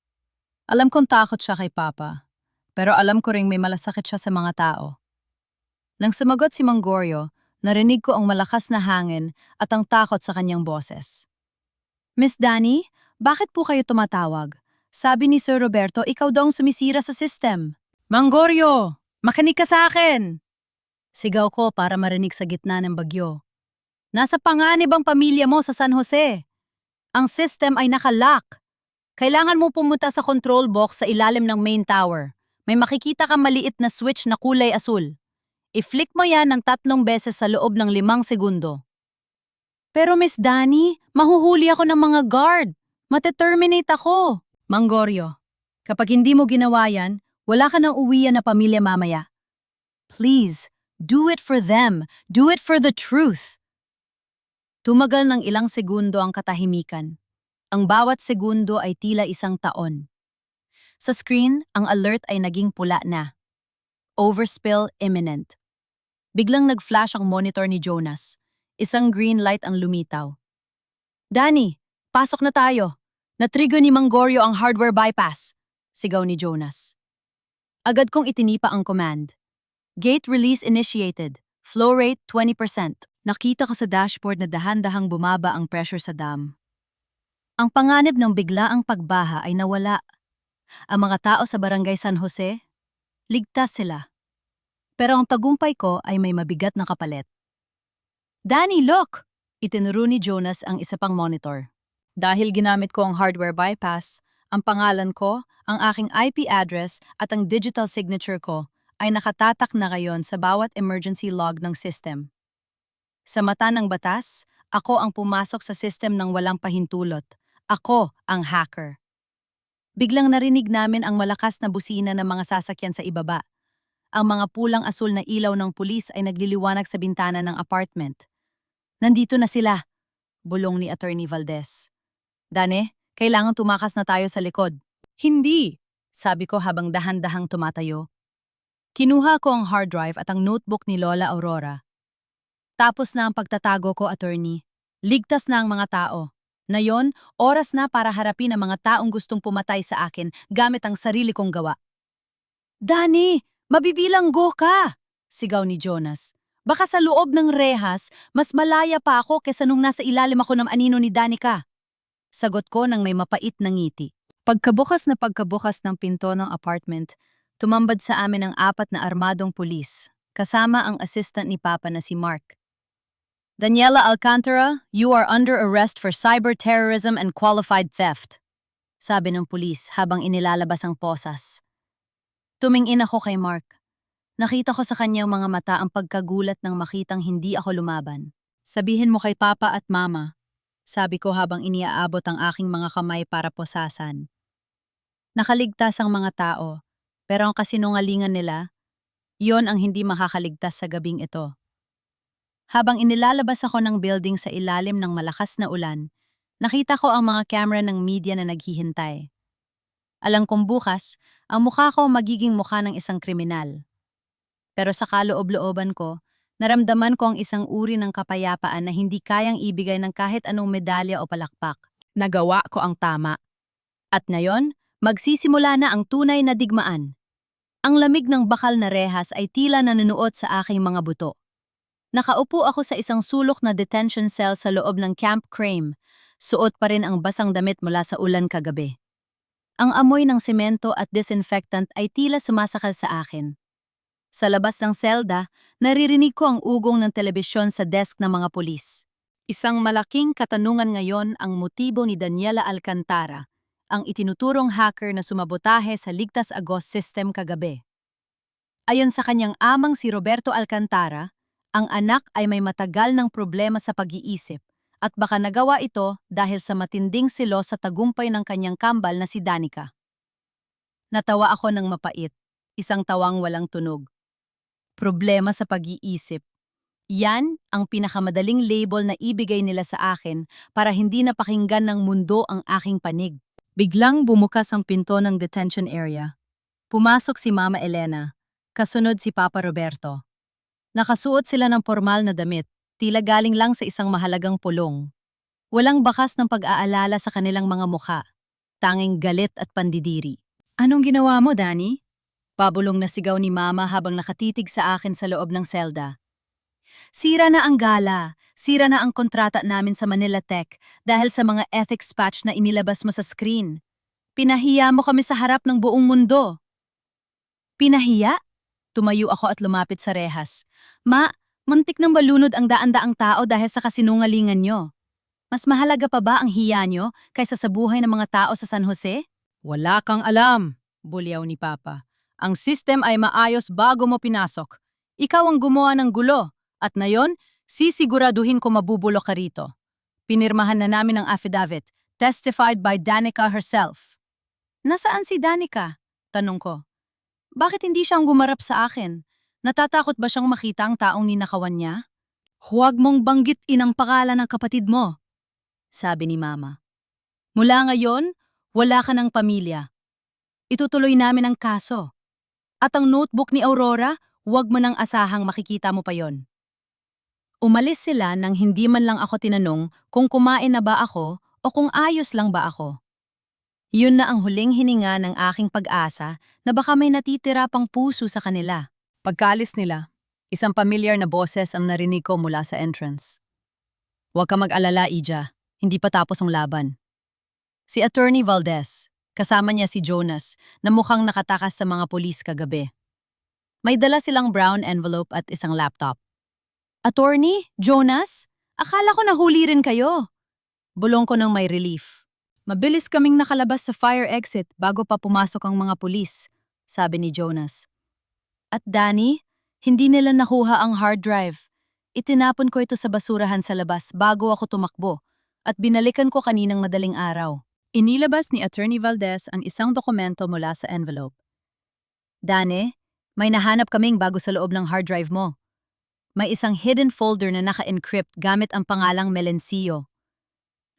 Alam kong takot siya kay Papa. Pero alam ko ring may malasakit siya sa mga tao. Nang sumagot si Mangorio, narinig ko ang malakas na hangin at ang takot sa kanyang boses. Miss Dani, bakit po kayo tumatawag? Sabi ni Sir Roberto, ikaw daw ang sumisira sa system. Mangorio, makinig ka sa akin! Sigaw ko para marinig sa gitna ng bagyo. Nasa panganib ang pamilya mo sa San Jose. Ang system ay nakalock. Kailangan mo pumunta sa control box sa ilalim ng main tower. May makikita kang maliit na switch na kulay asul. I-flick mo yan ng 3 beses sa loob ng 5 segundo. Pero Miss Dani, mahuhuli ako ng mga guard. Mate-terminate ako. Mangorio, kapag hindi mo ginawa yan, wala ka nang uwian na pamilya mamaya. Please, do it for them. Do it for the truth. Tumagal ng ilang segundo ang katahimikan. Ang bawat segundo ay tila isang taon. Sa screen, ang alert ay naging pula na. Overspill imminent. Biglang nag-flash ang monitor ni Jonas. Isang green light ang lumitaw. Danny, pasok na tayo. Natrigger ni Mangorio ang hardware bypass. Sigaw ni Jonas. Agad kong itinipa ang command. Gate release initiated. Flow rate 20%. Nakita ko sa dashboard na dahan-dahang bumaba ang pressure sa dam. Ang panganib ng biglaang pagbaha ay nawala. Ang mga tao sa barangay San Jose, ligtas sila. Pero ang tagumpay ko ay may mabigat na kapalit. Danny, look! Itinuro ni Jonas ang isa pang monitor. Dahil ginamit ko ang hardware bypass, ang pangalan ko, ang aking IP address at ang digital signature ko ay nakatatak na ngayon sa bawat emergency log ng system. Sa mata ng batas, ako ang pumasok sa system ng walang pahintulot. Ako ang hacker. Biglang narinig namin ang malakas na busina ng mga sasakyan sa ibaba. Ang mga pulang asul na ilaw ng pulis ay nagliliwanag sa bintana ng apartment. Nandito na sila, bulong ni Attorney Valdez. Dane, kailangan tumakas na tayo sa likod. Hindi, sabi ko habang dahan-dahang tumatayo. Kinuha ko ang hard drive at ang notebook ni Lola Aurora. Tapos na ang pagtatago ko, attorney. Ligtas na ang mga tao. Ngayon, oras na para harapin ang mga taong gustong pumatay sa akin gamit ang sarili kong gawa. Danny, mabibilanggo ka! Sigaw ni Jonas. Baka sa loob ng rehas, mas malaya pa ako kesa nung nasa ilalim ako ng anino ni Danica. Sagot ko nang may mapait na ngiti. Pagkabukas ng pinto ng apartment, tumambad sa amin ang 4 na armadong pulis, kasama ang assistant ni Papa na si Mark. Daniela Alcantara, you are under arrest for cyber terrorism and qualified theft, sabi ng pulis habang inilalabas ang posas. Tumingin ako kay Mark. Nakita ko sa kanyang mga mata ang pagkagulat ng makitang hindi ako lumaban. Sabihin mo kay Papa at Mama, sabi ko habang iniaabot ang aking mga kamay para posasan. Nakaligtas ang mga tao, pero ang kasinungalingan nila, yon ang hindi makakaligtas sa gabing ito. Habang inilalabas ako ng building sa ilalim ng malakas na ulan, nakita ko ang mga camera ng media na naghihintay. Alam kong bukas, ang mukha ko magiging mukha ng isang kriminal. Pero sa kaloob-looban ko, naramdaman ko ang isang uri ng kapayapaan na hindi kayang ibigay ng kahit anong medalya o palakpak. Nagawa ko ang tama. At ngayon, magsisimula na ang tunay na digmaan. Ang lamig ng bakal na rehas ay tila nanunuot sa aking mga buto. Nakaupo ako sa isang sulok na detention cell sa loob ng Camp Crame. Suot pa rin ang basang damit mula sa ulan kagabi. Ang amoy ng semento at disinfectant ay tila sumasakal sa akin. Sa labas ng selda, naririnig ko ang ugong ng telebisyon sa desk ng mga pulis. Isang malaking katanungan ngayon ang motibo ni Daniela Alcantara, ang itinuturong hacker na sumabotahe sa Ligtas Agos system kagabi. Ayon sa kanyang amang si Roberto Alcantara, ang anak ay may matagal ng problema sa pag-iisip at baka nagawa ito dahil sa matinding silos sa tagumpay ng kanyang kambal na si Danica. Natawa ako ng mapait, isang tawang walang tunog. Problema sa pag-iisip. Yan ang pinakamadaling label na ibigay nila sa akin para hindi napakinggan ng mundo ang aking panig. Biglang bumukas ang pinto ng detention area. Pumasok si Mama Elena, kasunod si Papa Roberto. Nakasuot sila ng formal na damit, tila galing lang sa isang mahalagang pulong. Walang bakas ng pag-aalala sa kanilang mga mukha, tanging galit at pandidiri. Anong ginawa mo, Danny? Pabulong na sigaw ni Mama habang nakatitig sa akin sa loob ng selda. Sira na ang gala, sira na ang kontrata namin sa Manila Tech dahil sa mga ethics patch na inilabas mo sa screen. Pinahiya mo kami sa harap ng buong mundo. Pinahiya? Tumayo ako at lumapit sa rehas. Ma, muntik nang balunod ang daan-daang tao dahil sa kasinungalingan nyo. Mas mahalaga pa ba ang hiya nyo kaysa sa buhay ng mga tao sa San Jose? Wala kang alam, bulyaw ni Papa. Ang system ay maayos bago mo pinasok. Ikaw ang gumawa ng gulo, at ngayon, sisiguraduhin ko mabubulok ka rito. Pinirmahan na namin ang affidavit, testified by Danica herself. Nasaan si Danica? Tanong ko. Bakit hindi siyang gumarap sa akin? Natatakot ba siyang makita ang taong ninakawan niya? Huwag mong banggitin ang pangalan ng kapatid mo, sabi ni Mama. Mula ngayon, wala ka ng pamilya. Itutuloy namin ang kaso. At ang notebook ni Aurora, huwag mo nang asahang makikita mo pa yon. Umalis sila nang hindi man lang ako tinanong kung kumain na ba ako o kung ayos lang ba ako. Yun na ang huling hininga ng aking pag-asa na baka may natitira pang puso sa kanila. Pagkaalis nila, isang pamilyar na boses ang narinig ko mula sa entrance. Huwag ka mag-alala, Ija. Hindi pa tapos ang laban. Si Attorney Valdez, kasama niya si Jonas, na mukhang nakatakas sa mga pulis kagabi. May dala silang brown envelope at isang laptop. Attorney? Jonas? Akala ko nahuli rin kayo. Bulong ko ng may relief. Mabilis kaming nakalabas sa fire exit bago pa pumasok ang mga pulis, sabi ni Jonas. At Danny, hindi nila nakuha ang hard drive. Itinapon ko ito sa basurahan sa labas bago ako tumakbo at binalikan ko kaninang madaling araw. Inilabas ni Attorney Valdez ang isang dokumento mula sa envelope. Danny, may nahanap kaming bago sa loob ng hard drive mo. May isang hidden folder na naka-encrypt gamit ang pangalang Melencio.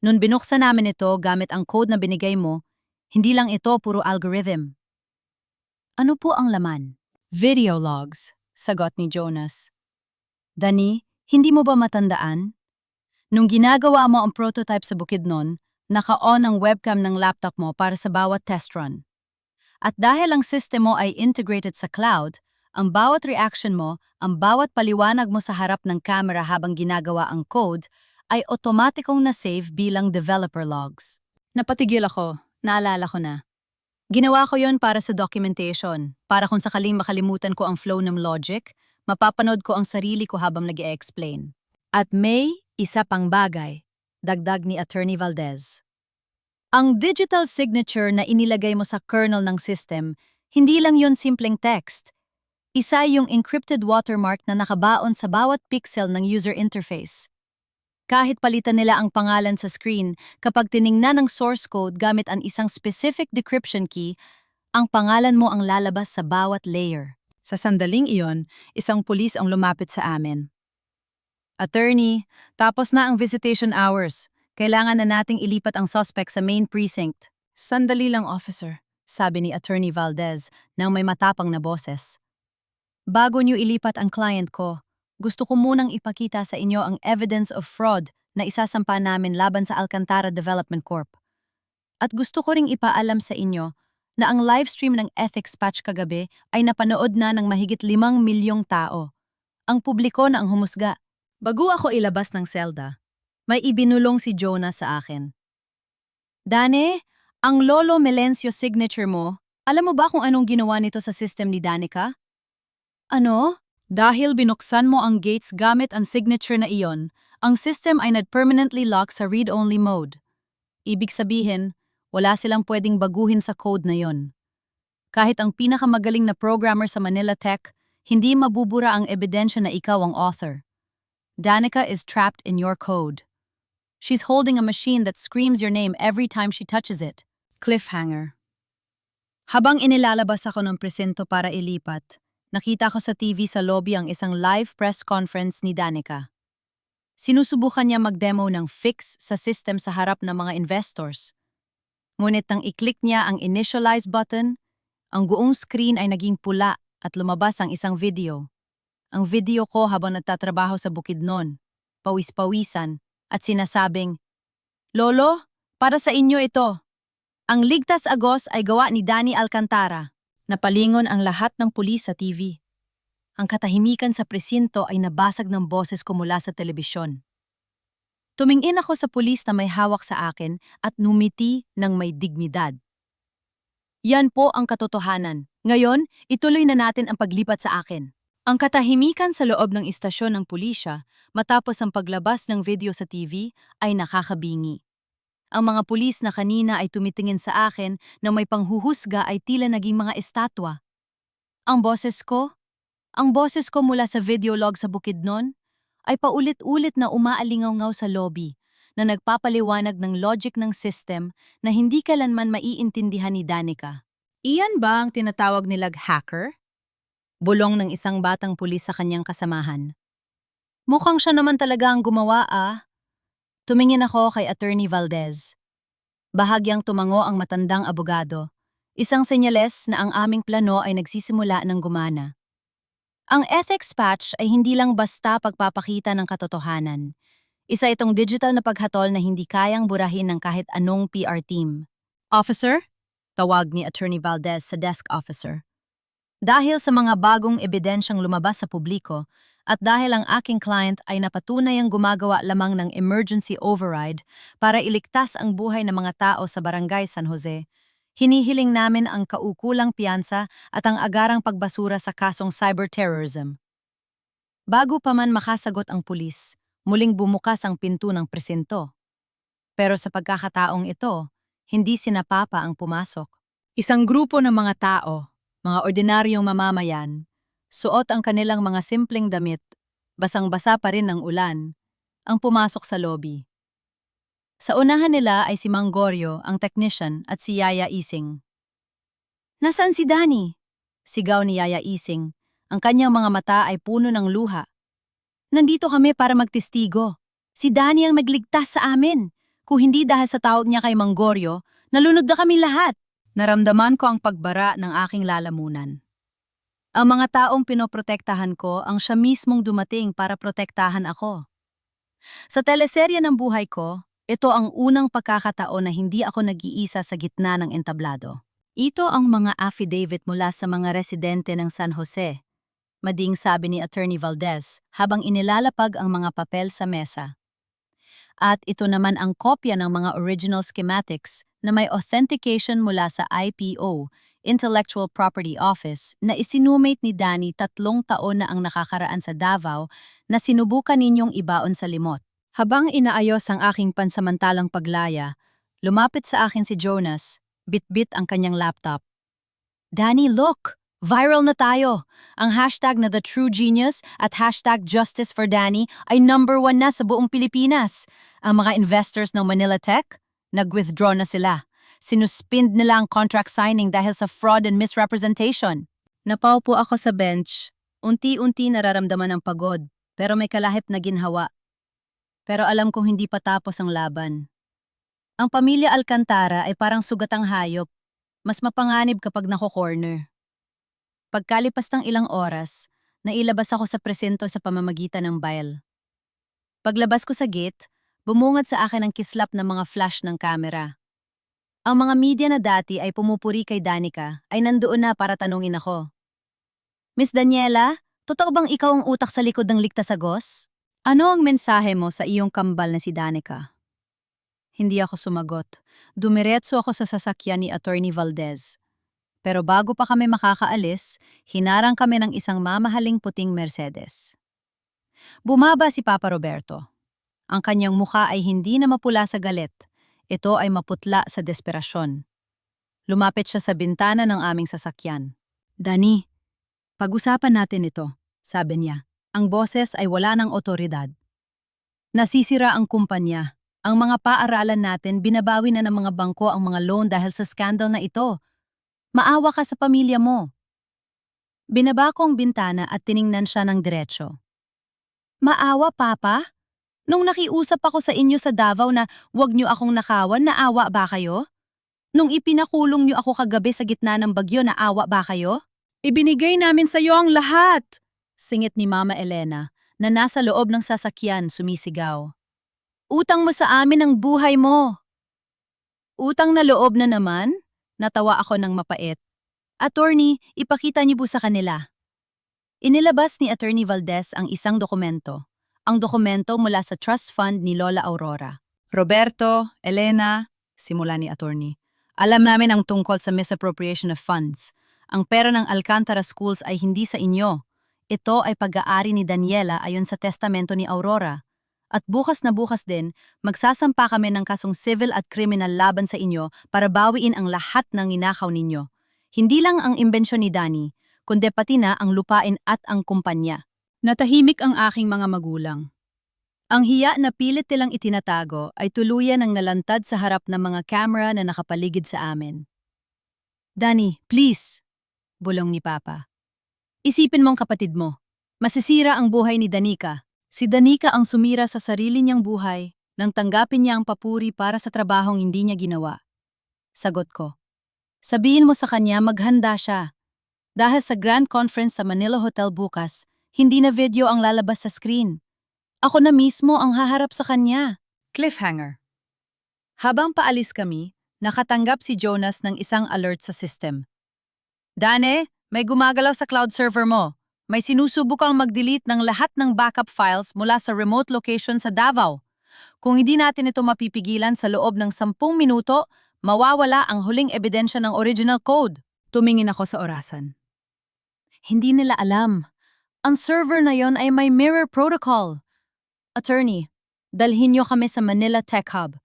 Nung binuksan namin ito gamit ang code na binigay mo, hindi lang ito puro algorithm. Ano po ang laman? Video logs, sagot ni Jonas. Dani, hindi mo ba matandaan? Nung ginagawa mo ang prototype sa Bukidnon, naka-on ang webcam ng laptop mo para sa bawat test run. At dahil ang system mo ay integrated sa cloud, ang bawat reaction mo, ang bawat paliwanag mo sa harap ng camera habang ginagawa ang code, ay otomatikong na-save bilang developer logs. Napatigil ako, naalala ko na. Ginawa ko yon para sa documentation, para kung sakaling makalimutan ko ang flow ng logic, mapapanood ko ang sarili ko habang nag-e-explain. At may isa pang bagay, dagdag ni Attorney Valdez. Ang digital signature na inilagay mo sa kernel ng system, hindi lang yon simpleng text. Isa yung encrypted watermark na nakabaon sa bawat pixel ng user interface. Kahit palitan nila ang pangalan sa screen, kapag tiningnan ang source code gamit ang isang specific decryption key, ang pangalan mo ang lalabas sa bawat layer. Sa sandaling iyon, isang pulis ang lumapit sa amin. Attorney, tapos na ang visitation hours. Kailangan na nating ilipat ang suspect sa main precinct. Sandali lang, officer, sabi ni Attorney Valdez nang may matapang na boses. Bago niyo ilipat ang client ko, gusto ko munang ipakita sa inyo ang evidence of fraud na isasampa namin laban sa Alcantara Development Corp. At gusto ko ring ipaalam sa inyo na ang livestream ng ethics patch kagabi ay napanood na ng mahigit 5 milyong tao. Ang publiko na ang humusga. Bago ako ilabas ng selda, may ibinulong si Jonah sa akin. Dane, ang Lolo Melencio signature mo, alam mo ba kung anong ginawa nito sa system ni Danica? Ano? Dahil binuksan mo ang gates gamit ang signature na iyon, ang system ay permanently lock sa read-only mode. Ibig sabihin, wala silang pwedeng baguhin sa code na yon. Kahit ang pinakamagaling na programmer sa Manila Tech, hindi mabubura ang ebidensya na ikaw ang author. Danica is trapped in your code. She's holding a machine that screams your name every time she touches it. Cliffhanger. Habang inilalabas ako ng presinto para ilipat, nakita ko sa TV sa lobby ang isang live press conference ni Danica. Sinusubukan niya mag-demo ng fix sa system sa harap ng mga investors. Ngunit nang i-click niya ang initialize button, ang buong screen ay naging pula at lumabas ang isang video. Ang video ko habang nagtatrabaho sa Bukidnon, pawis-pawisan, at sinasabing, "Lolo, para sa inyo ito. Ang Ligtas Agos ay gawa ni Danny Alcantara." Napalingon ang lahat ng pulis sa TV. Ang katahimikan sa presinto ay nabasag ng boses ko mula sa telebisyon. Tumingin ako sa pulis na may hawak sa akin at numiti ng may dignidad. Yan po ang katotohanan. Ngayon, ituloy na natin ang paglipat sa akin. Ang katahimikan sa loob ng istasyon ng pulisya matapos ang paglabas ng video sa TV ay nakakabingi. Ang mga pulis na kanina ay tumitingin sa akin na may panghuhusga ay tila naging mga estatwa. Ang boses ko mula sa video log sa Bukidnon, ay paulit-ulit na umaalingaw-ngaw sa lobby na nagpapaliwanag ng logic ng system na hindi kailanman maiintindihan ni Danica. Iyan ba ang tinatawag nilang hacker? Bulong ng isang batang pulis sa kanyang kasamahan. Mukhang siya naman talaga ang gumawa ah. Tumingin ako kay Attorney Valdez. Bahagyang tumango ang matandang abogado. Isang senyales na ang aming plano ay nagsisimula ng gumana. Ang ethics patch ay hindi lang basta pagpapakita ng katotohanan. Isa itong digital na paghatol na hindi kayang burahin ng kahit anong PR team. Officer? Tawag ni Attorney Valdez sa desk officer. Dahil sa mga bagong ebidensyang lumabas sa publiko at dahil ang aking client ay napatunay ang gumagawa lamang ng emergency override para iligtas ang buhay ng mga tao sa Barangay San Jose, hinihiling namin ang kaukulang piyansa at ang agarang pagbasura sa kasong cyberterrorism. Bago pa man makasagot ang pulis, muling bumukas ang pinto ng presinto. Pero sa pagkakataong ito, hindi sina Papa ang pumasok. Isang grupo ng mga tao, mga ordinaryong mamamayan, suot ang kanilang mga simpleng damit, basang-basa pa rin ng ulan, ang pumasok sa lobby. Sa unahan nila ay si Mang Goryo, ang technician, at si Yaya Ising. "Nasaan si Danny?" Sigaw ni Yaya Ising. Ang kanyang mga mata ay puno ng luha. "Nandito kami para magtestigo. Si Danny ang nagligtas sa amin. Kung hindi dahil sa tawag niya kay Mang Goryo, nalunod na kami lahat." Naramdaman ko ang pagbara ng aking lalamunan. Ang mga taong pinoprotektahan ko ang siya mismong dumating para protektahan ako. Sa teleserye ng buhay ko, ito ang unang pagkakataon na hindi ako nag-iisa sa gitna ng entablado. Ito ang mga affidavit mula sa mga residente ng San Jose, mading sabi ni Attorney Valdez habang inilalapag ang mga papel sa mesa. At ito naman ang kopya ng mga original schematics na may authentication mula sa IPO, Intellectual Property Office, na isinumate ni Danny 3 taon na ang nakakaraan sa Davao na sinubukan ninyong ibaon sa limot. Habang inaayos ang aking pansamantalang paglaya, lumapit sa akin si Jonas, bit-bit ang kanyang laptop. "Danny, look! Viral na tayo! Ang hashtag na The True Genius at hashtag Justice for Danny ay #1 na sa buong Pilipinas. Ang mga investors ng Manila Tech, nag-withdraw na sila. Sinuspend nila ang contract signing dahil sa fraud and misrepresentation." Napaupo ako sa bench. Unti-unti nararamdaman ang pagod, pero may kalahip na ginhawa. Pero alam kong hindi pa tapos ang laban. Ang pamilya Alcantara ay parang sugatang hayop. Mas mapanganib kapag nako-corner. Pagkalipas ng ilang oras, nailabas ako sa presinto sa pamamagitan ng bail. Paglabas ko sa gate, bumungad sa akin ang kislap ng mga flash ng kamera. Ang mga media na dati ay pumupuri kay Danica ay nandoon na para tanungin ako. "Miss Daniela, totoo bang ikaw ang utak sa likod ng Ligtas Agos? Ano ang mensahe mo sa iyong kambal na si Danica?" Hindi ako sumagot. Dumiretso ako sa sasakyan ni Attorney Valdez. Pero bago pa kami makakaalis, hinarang kami ng isang mamahaling puting Mercedes. Bumaba si Papa Roberto. Ang kanyang mukha ay hindi na mapula sa galit. Ito ay maputla sa desperasyon. Lumapit siya sa bintana ng aming sasakyan. "Danny, pag-usapan natin ito," sabi niya. Ang boses ay wala ng otoridad. "Nasisira ang kumpanya. Ang mga paaralan natin binabawi na ng mga bangko ang mga loan dahil sa skandal na ito. Maawa ka sa pamilya mo." Binaba ko ang bintana at tiningnan siya ng diretsyo. "Maawa, Papa? Nung nakiusap ako sa inyo sa Davao na huwag niyo akong nakawan, naawa ba kayo? Nung ipinakulong niyo ako kagabi sa gitna ng bagyo, naawa ba kayo?" Ibinigay namin sa iyo ang lahat. Singit ni Mama Elena na nasa loob ng sasakyan sumisigaw. "Utang mo sa amin ang buhay mo." "Utang na loob na naman?" Natawa ako ng mapait. "Attorney, ipakita niyo po sa kanila." Inilabas ni Attorney Valdez ang isang dokumento. Ang dokumento mula sa trust fund ni Lola Aurora. "Roberto, Elena," simula ni Attorney, "alam namin ang tungkol sa misappropriation of funds. Ang pera ng Alcantara Schools ay hindi sa inyo. Ito ay pag-aari ni Daniela ayon sa testamento ni Aurora. At bukas na bukas din, magsasampa kami ng kasong civil at criminal laban sa inyo para bawiin ang lahat ng ninakaw ninyo. Hindi lang ang imbensyon ni Danny, kundi pati na ang lupain at ang kumpanya." Natahimik ang aking mga magulang. Ang hiya na pilit nilang itinatago ay tuluyan ang nalantad sa harap ng mga camera na nakapaligid sa amin. "Danny, please!" bulong ni Papa. Isipin mong kapatid mo. Masisira ang buhay ni Danica. Si Danica ang sumira sa sarili niyang buhay nang tanggapin niya ang papuri para sa trabahong hindi niya ginawa. Sagot ko. Sabihin mo sa kanya maghanda siya. Dahil sa Grand Conference sa Manila Hotel bukas, hindi na video ang lalabas sa screen. Ako na mismo ang haharap sa kanya. Cliffhanger. Habang paalis kami, nakatanggap si Jonas ng isang alert sa system. Dane, may gumagalaw sa cloud server mo. May sinusubukang mag-delete ng lahat ng backup files mula sa remote location sa Davao. Kung hindi natin ito mapipigilan sa loob ng 10 minuto, mawawala ang huling ebidensya ng original code. Tumingin ako sa orasan. Hindi nila alam. Ang server na yon ay may mirror protocol. Attorney, dalhin niyo kami sa Manila Tech Hub.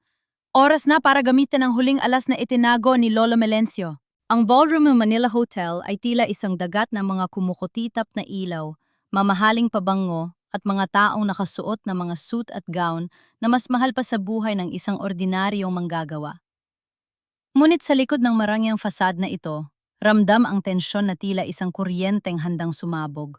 Oras na para gamitin ang huling alas na itinago ni Lolo Melencio. Ang ballroom ng Manila Hotel ay tila isang dagat ng mga kumukutitap na ilaw, mamahaling pabango at mga taong nakasuot na mga suit at gown na mas mahal pa sa buhay ng isang ordinaryong manggagawa. Ngunit sa likod ng marangyang fasad na ito, ramdam ang tensyon na tila isang kuryenteng handang sumabog.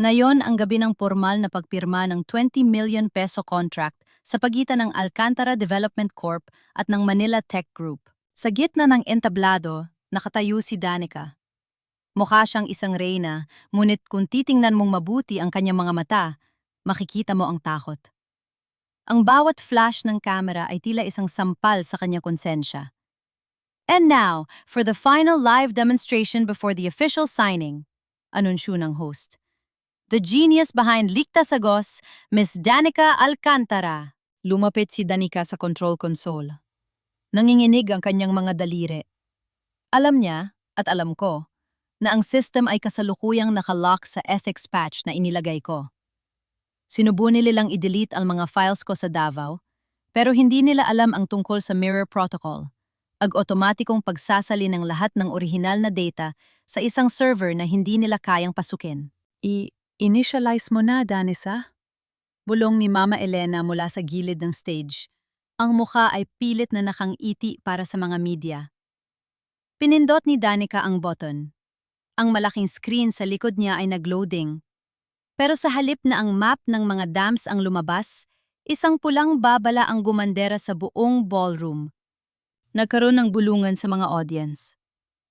Ngayon ang gabi ng formal na pagpirma ng 20 million peso contract sa pagitan ng Alcantara Development Corp at ng Manila Tech Group. Sa gitna ng entablado, nakatayo si Danica. Mukha siyang isang reyna, ngunit kung titingnan mong mabuti ang kanyang mga mata, makikita mo ang takot. Ang bawat flash ng camera ay tila isang sampal sa kanyang konsensya. And now, for the final live demonstration before the official signing, anunsyo ng host. The genius behind Lictas Agos, Miss Danica Alcantara. Lumapit si Danica sa control console. Nanginginig ang kanyang mga daliri. Alam niya, at alam ko, na ang system ay kasalukuyang nakalock sa ethics patch na inilagay ko. Sinubunin nilang i-delete ang mga files ko sa Davao, pero hindi nila alam ang tungkol sa Mirror Protocol, ag-otomatikong pagsasali ng lahat ng orihinal na data sa isang server na hindi nila kayang pasukin. I-initialize mo na, Danisa? Bulong ni Mama Elena mula sa gilid ng stage. Ang mukha ay pilit na nakangiti para sa mga media. Pinindot ni Danica ang button. Ang malaking screen sa likod niya ay nag-loading. Pero sa halip na ang map ng mga dams ang lumabas, isang pulang babala ang gumandera sa buong ballroom. Nagkaroon ng bulungan sa mga audience.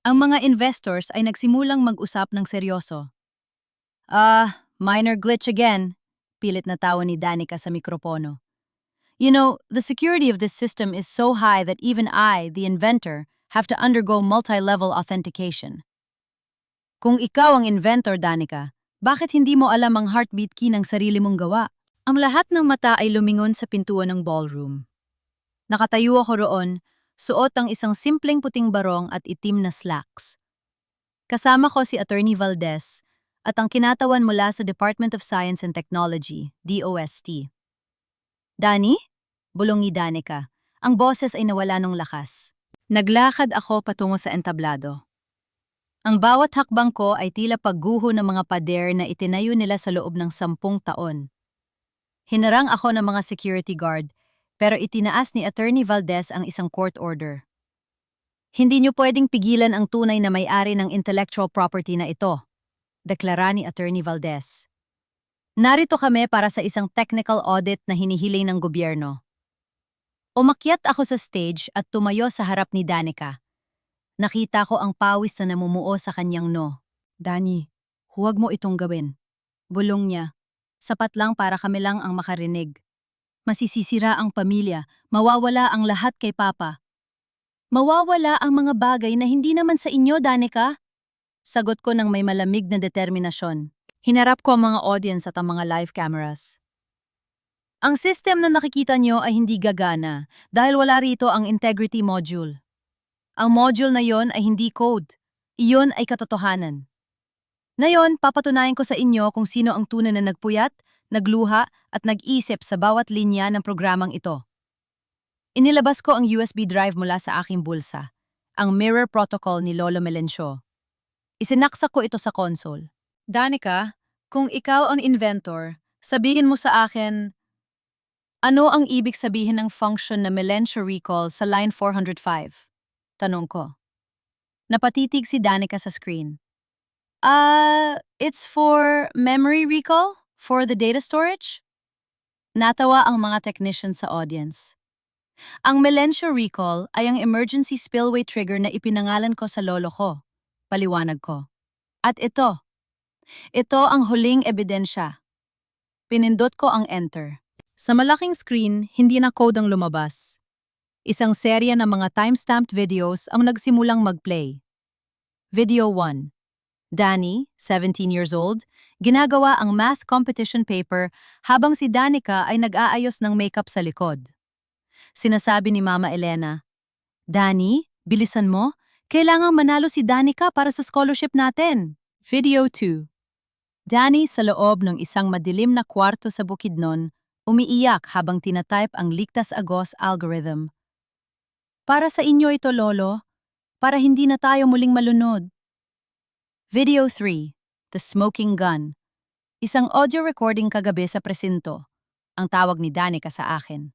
Ang mga investors ay nagsimulang mag-usap ng seryoso. Minor glitch again, pilit na tawa ni Danica sa mikropono. You know, the security of this system is so high that even I, the inventor, have to undergo multi-level authentication. Kung ikaw ang inventor, Danica, bakit hindi mo alam ang heartbeat key ng sarili mong gawa? Ang lahat ng mata ay lumingon sa pintuan ng ballroom. Nakatayo ako roon, suot ang isang simpleng puting barong at itim na slacks. Kasama ko si Attorney Valdez at ang kinatawan mula sa Department of Science and Technology, DOST. Dani? Bulong ni Danica. Ang boses ay nawala ng lakas. Naglakad ako patungo sa entablado. Ang bawat hakbang ko ay tila pagguho ng mga pader na itinayo nila sa loob ng 10 taon. Hinarang ako ng mga security guard, pero itinaas ni Attorney Valdez ang isang court order. Hindi niyo pwedeng pigilan ang tunay na may-ari ng intellectual property na ito, deklara ni Attorney Valdez. Narito kami para sa isang technical audit na hinihiling ng gobyerno. Umakyat ako sa stage at tumayo sa harap ni Danica. Nakita ko ang pawis na namumuo sa kanyang no. Dani, huwag mo itong gawin. Bulong niya. Sapat lang para kami lang ang makarinig. Masisisira ang pamilya, mawawala ang lahat kay Papa. Mawawala ang mga bagay na hindi naman sa inyo, Danica? Sagot ko ng may malamig na determinasyon. Hinarap ko ang mga audience at ang mga live cameras. Ang system na nakikita nyo ay hindi gagana dahil wala rito ang integrity module. Ang module na yon ay hindi code. Iyon ay katotohanan. Ngayon, papatunayan ko sa inyo kung sino ang tunay na nagpuyat, nagluha at nag-isip sa bawat linya ng programang ito. Inilabas ko ang USB drive mula sa aking bulsa, ang mirror protocol ni Lolo Melencio. Isinaksak ko ito sa console. Danica, kung ikaw ang inventor, sabihin mo sa akin, ano ang ibig sabihin ng function na Melencio recall sa line 405? Tanong ko. Napatitig si Danica sa screen. It's for memory recall? For the data storage? Natawa ang mga technicians sa audience. Ang Melencio recall ay ang emergency spillway trigger na ipinangalan ko sa lolo ko. Paliwanag ko. At ito ang huling ebidensya. Pinindot ko ang enter. Sa malaking screen, hindi na code ang lumabas. Isang serya ng mga timestamped videos ang nagsimulang mag-play. Video 1. Danny, 17 years old, ginagawa ang math competition paper habang si Danica ay nag-aayos ng makeup sa likod. Sinasabi ni Mama Elena, "Danny, bilisan mo. Kailangang manalo si Danica para sa scholarship natin." Video 2. Danny sa loob ng isang madilim na kwarto sa Bukidnon, umiiyak habang tinatype ang Ligtas Agos algorithm. Para sa inyo ito, Lolo. Para hindi na tayo muling malunod. Video 3. The Smoking Gun. Isang audio recording kagabi sa presinto. Ang tawag ni Danica sa akin.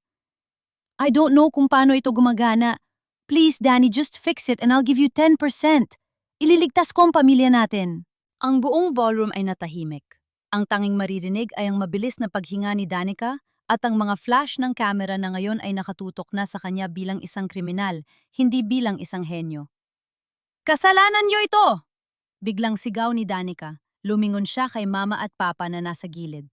"I don't know kung paano ito gumagana. Please, Danny, just fix it and I'll give you 10%. Ililigtas ko ang pamilya natin." Ang buong ballroom ay natahimik. Ang tanging maririnig ay ang mabilis na paghinga ni Danica at ang mga flash ng camera na ngayon ay nakatutok na sa kanya bilang isang kriminal, hindi bilang isang henyo. "Kasalanan niyo ito!" Biglang sigaw ni Danica. Lumingon siya kay Mama at Papa na nasa gilid.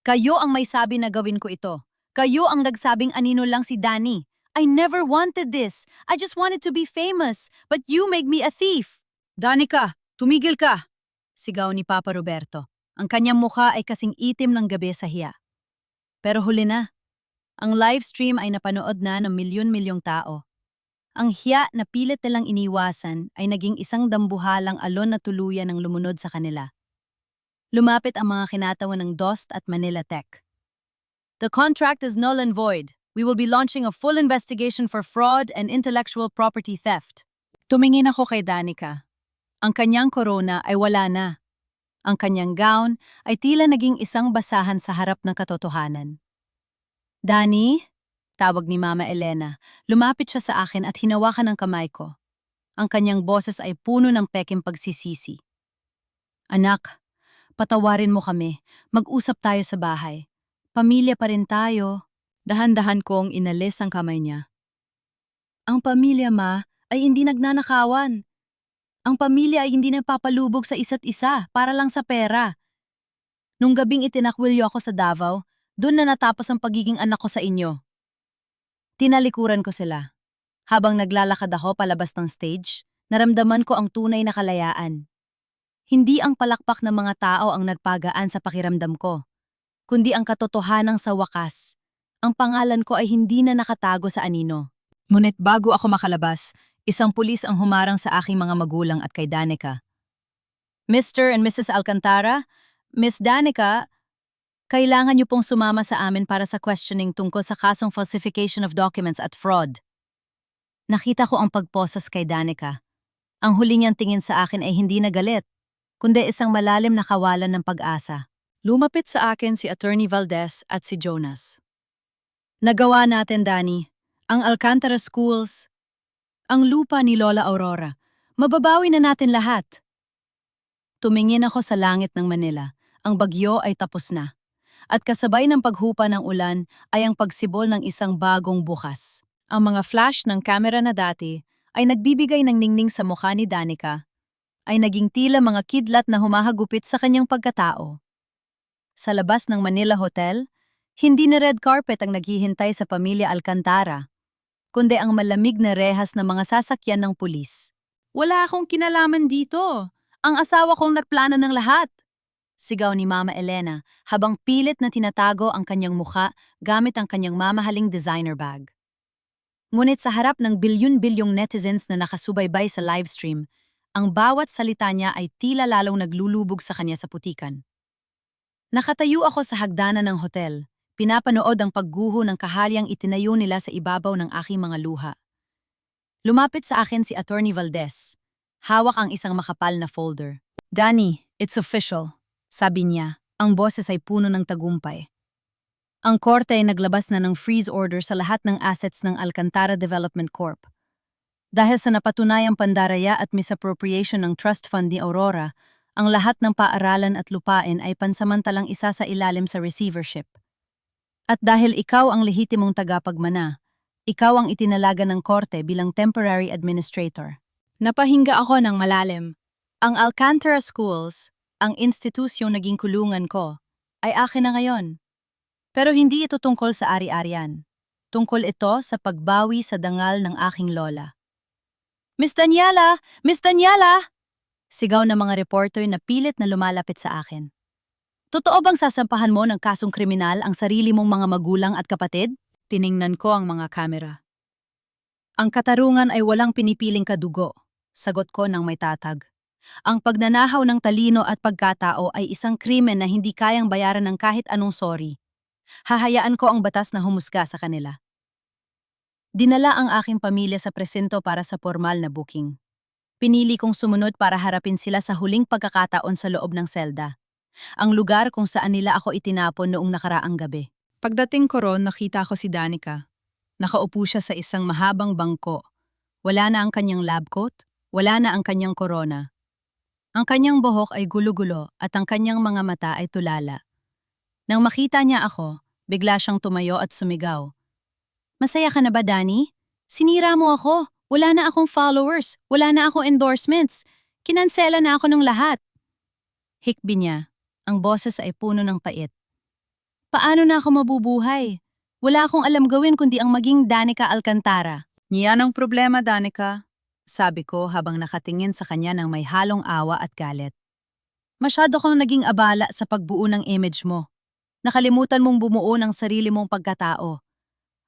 "Kayo ang may sabi na gawin ko ito. Kayo ang nagsabing anino lang si Danny. I never wanted this. I just wanted to be famous. But you make me a thief." "Danica, tumigil ka!" Sigaw ni Papa Roberto. Ang kanyang mukha ay kasing itim ng gabi sa hiya. Pero huli na. Ang live stream ay napanood na ng milyon-milyong tao. Ang hiya na pilit nilang iniwasan ay naging isang dambuhalang alon na tuluyan ng lumunod sa kanila. Lumapit ang mga kinatawan ng DOST at Manila Tech. "The contract is null and void. We will be launching a full investigation for fraud and intellectual property theft." Tumingin ako kay Danica. Ang kanyang corona ay wala na. Ang kanyang gown ay tila naging isang basahan sa harap ng katotohanan. "Danny?" Tawag ni Mama Elena. Lumapit siya sa akin at hinawakan ang kamay ko. Ang kanyang boses ay puno ng peking pagsisisi. "Anak, patawarin mo kami. Mag-usap tayo sa bahay. Pamilya pa rin tayo." Dahan-dahan kong inalis ang kamay niya. "Ang pamilya, Ma, ay hindi nagnanakawan. Ang pamilya ay hindi napapalubog sa isa't isa para lang sa pera. Nung gabing itinakwilyo ako sa Davao, doon na natapos ang pagiging anak ko sa inyo." Tinalikuran ko sila. Habang naglalakad ako palabas ng stage, naramdaman ko ang tunay na kalayaan. Hindi ang palakpak ng mga tao ang nagpagaan sa pakiramdam ko, kundi ang katotohanang sa wakas. Ang pangalan ko ay hindi na nakatago sa anino. Ngunit bago ako makalabas, isang pulis ang humarang sa aking mga magulang at kay Danica. "Mr. and Mrs. Alcantara, Miss Danica, kailangan niyo pong sumama sa amin para sa questioning tungkol sa kasong falsification of documents at fraud." Nakita ko ang pagposas kay Danica. Ang huli niyang tingin sa akin ay hindi na galit, kundi isang malalim na kawalan ng pag-asa. Lumapit sa akin si Attorney Valdez at si Jonas. "Nagawa natin, Danny. Ang Alcantara Schools, ang lupa ni Lola Aurora. Mababawi na natin lahat." Tumingin ako sa langit ng Manila. Ang bagyo ay tapos na. At kasabay ng paghupa ng ulan ay ang pagsibol ng isang bagong bukas. Ang mga flash ng kamera na dati ay nagbibigay ng ningning sa mukha ni Danica, ay naging tila mga kidlat na humahagupit sa kanyang pagkatao. Sa labas ng Manila Hotel, hindi na red carpet ang naghihintay sa pamilya Alcantara, kundi ang malamig na rehas ng mga sasakyan ng pulis. "Wala akong kinalaman dito. Ang asawa kong nagplano ng lahat," sigaw ni Mama Elena habang pilit na tinatago ang kanyang mukha gamit ang kanyang mamahaling designer bag. Ngunit sa harap ng bilyon-bilyong netizens na nakasubaybay sa livestream, ang bawat salita niya ay tila lalong naglulubog sa kanya sa putikan. Nakatayo ako sa hagdanan ng hotel, pinapanood ang pagguho ng kahalyang itinayo nila sa ibabaw ng aking mga luha. Lumapit sa akin si Attorney Valdez. Hawak ang isang makapal na folder. "Danny, it's official," sabi niya. Ang boses ay puno ng tagumpay. Ang korte ay naglabas na ng freeze order sa lahat ng assets ng Alcantara Development Corp. Dahil sa napatunayang pandaraya at misappropriation ng trust fund ni Aurora, Ang lahat ng paaralan at lupain ay pansamantalang isa sa ilalim sa receivership. At dahil ikaw ang lehitimong tagapagmana, ikaw ang itinalaga ng korte bilang temporary administrator. Napahinga ako ng malalim. Ang Alcantara Schools, ang institusyong naging kulungan ko, ay akin na ngayon. Pero hindi ito tungkol sa ari-arian. Tungkol ito sa pagbawi sa dangal ng aking lola. Miss Daniela! Miss Daniela! Sigaw ng mga reporter na pilit na lumalapit sa akin. Totoo bang sasampahan mo ng kasong kriminal ang sarili mong mga magulang at kapatid? Tiningnan ko ang mga kamera. Ang katarungan ay walang pinipiling kadugo, sagot ko ng may tatag. Ang pagnanahaw ng talino at pagkatao ay isang krimen na hindi kayang bayaran ng kahit anong sorry. Hahayaan ko ang batas na humusga sa kanila. Dinala ang aking pamilya sa presinto para sa formal na booking. Pinili kong sumunod para harapin sila sa huling pagkakataon sa loob ng selda. Ang lugar kung saan nila ako itinapon noong nakaraang gabi. Pagdating ko ron, nakita ko si Danica. Nakaupo siya sa isang mahabang bangko. Wala na ang kanyang lab coat, wala na ang kanyang korona. Ang kanyang buhok ay gulo-gulo at ang kanyang mga mata ay tulala. Nang makita niya ako, bigla siyang tumayo at sumigaw. Masaya ka na ba, Danny? Sinira mo ako. Wala na akong followers. Wala na akong endorsements. Kinansela na ako ng lahat. Hikbi niya. Ang boses ay puno ng pait. Paano na ako mabubuhay? Wala akong alam gawin kundi ang maging Danica Alcantara. Niyan ang problema, Danica. Sabi ko habang nakatingin sa kanya ng may halong awa at galit. Masyado kang naging abala sa pagbuo ng image mo. Nakalimutan mong bumuo ng sarili mong pagkatao.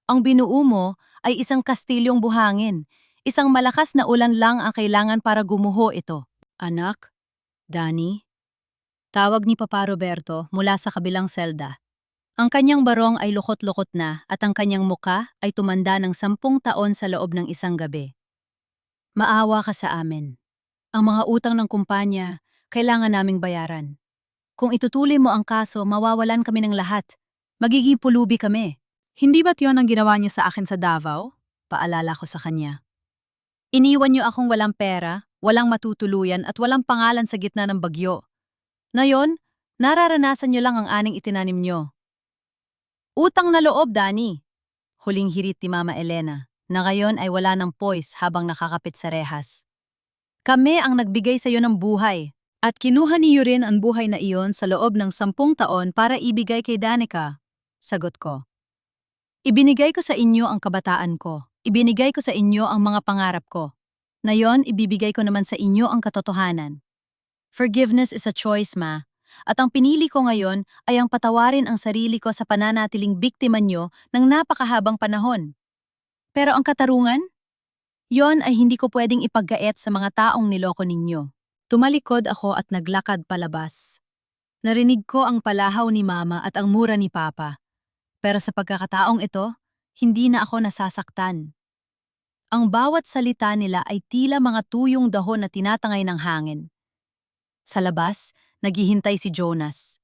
Ang binuo mo ay isang kastilyong buhangin. Isang malakas na ulan lang ang kailangan para gumuho ito. Anak, Danny, tawag ni Papa Roberto mula sa kabilang selda. Ang kanyang barong ay lukot-lukot na at ang kanyang muka ay tumanda ng 10 taon sa loob ng isang gabi. Maawa ka sa amin. Ang mga utang ng kumpanya, kailangan naming bayaran. Kung itutuloy mo ang kaso, mawawalan kami ng lahat. Magiging pulubi kami. Hindi ba't yun ang ginawa niyo sa akin sa Davao? Paalala ko sa kanya. Iniwan niyo akong walang pera, walang matutuluyan at walang pangalan sa gitna ng bagyo. Ngayon, nararanasan niyo lang ang aning itinanim niyo. Utang na loob, Danny. Huling hirit ni Mama Elena, na ngayon ay wala ng poise habang nakakapit sa rehas. Kami ang nagbigay sa iyo ng buhay, at kinuha niyo rin ang buhay na iyon sa loob ng 10 taon para ibigay kay Danica. Sagot ko. Ibinigay ko sa inyo ang kabataan ko. Ibinigay ko sa inyo ang mga pangarap ko. Ngayon, ibibigay ko naman sa inyo ang katotohanan. Forgiveness is a choice, Ma. At ang pinili ko ngayon ay ang patawarin ang sarili ko sa pananatiling biktima nyo ng napakahabang panahon. Pero ang katarungan? Yon ay hindi ko pwedeng ipaggaet sa mga taong niloko ninyo. Tumalikod ako at naglakad palabas. Narinig ko ang palahaw ni Mama at ang mura ni Papa. Pero sa pagkakataong ito, hindi na ako nasasaktan. Ang bawat salita nila ay tila mga tuyong dahon na tinatangay ng hangin. Sa labas, naghihintay si Jonas.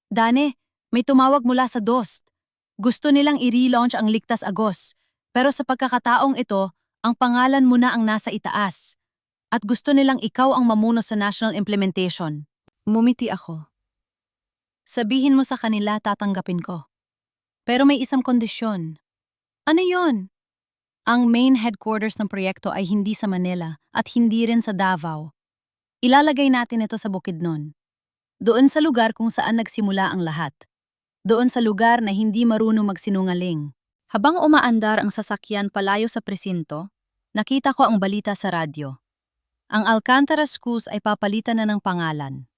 Dane, may tumawag mula sa DOST. Gusto nilang i-relaunch ang Ligtas Agos, pero sa pagkakataong ito, ang pangalan mo na ang nasa itaas. At gusto nilang ikaw ang mamuno sa national implementation. Mumiti ako. Sabihin mo sa kanila, tatanggapin ko. Pero may isang kondisyon. Ano yon? Ang main headquarters ng proyekto ay hindi sa Manila at hindi rin sa Davao. Ilalagay natin ito sa Bukidnon. Doon sa lugar kung saan nagsimula ang lahat. Doon sa lugar na hindi marunong magsinungaling. Habang umaandar ang sasakyan palayo sa presinto, nakita ko ang balita sa radyo. Ang Alcantara Schools ay papalitan na ng pangalan.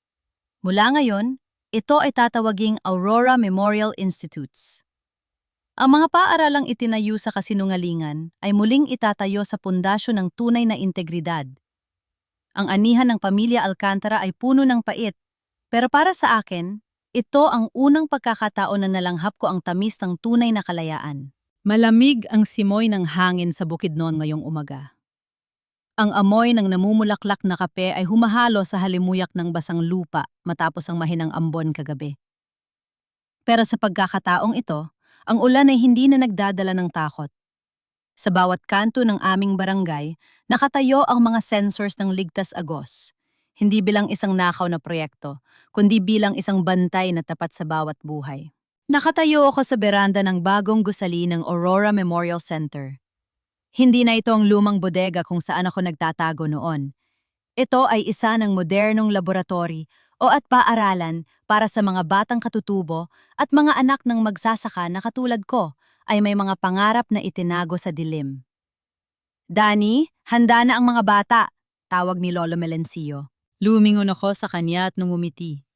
Mula ngayon, ito ay tatawaging Aurora Memorial Institutes. Ang mga paaralang itinayo sa kasinungalingan ay muling itatayo sa pundasyon ng tunay na integridad. Ang anihan ng pamilya Alcantara ay puno ng pait, pero para sa akin, ito ang unang pagkakataon na nalanghap ko ang tamis ng tunay na kalayaan. Malamig ang simoy ng hangin sa Bukidnon ngayong umaga. Ang amoy ng namumulaklak na kape ay humahalo sa halimuyak ng basang lupa matapos ang mahinang ambon kagabi. Pero sa pagkakataong ito, ang ulan ay hindi na nagdadala ng takot. Sa bawat kanto ng aming barangay, nakatayo ang mga sensors ng Ligtas Agos. Hindi bilang isang nakaw na proyekto, kundi bilang isang bantay na tapat sa bawat buhay. Nakatayo ako sa beranda ng bagong gusali ng Aurora Memorial Center. Hindi na ito ang lumang bodega kung saan ako nagtatago noon. Ito ay isa ng modernong laboratory o at paaralan para sa mga batang katutubo at mga anak ng magsasaka na katulad ko ay may mga pangarap na itinago sa dilim. Dani, handa na ang mga bata, tawag ni Lolo Melencio. Lumingon ako sa kanya at nungumiti.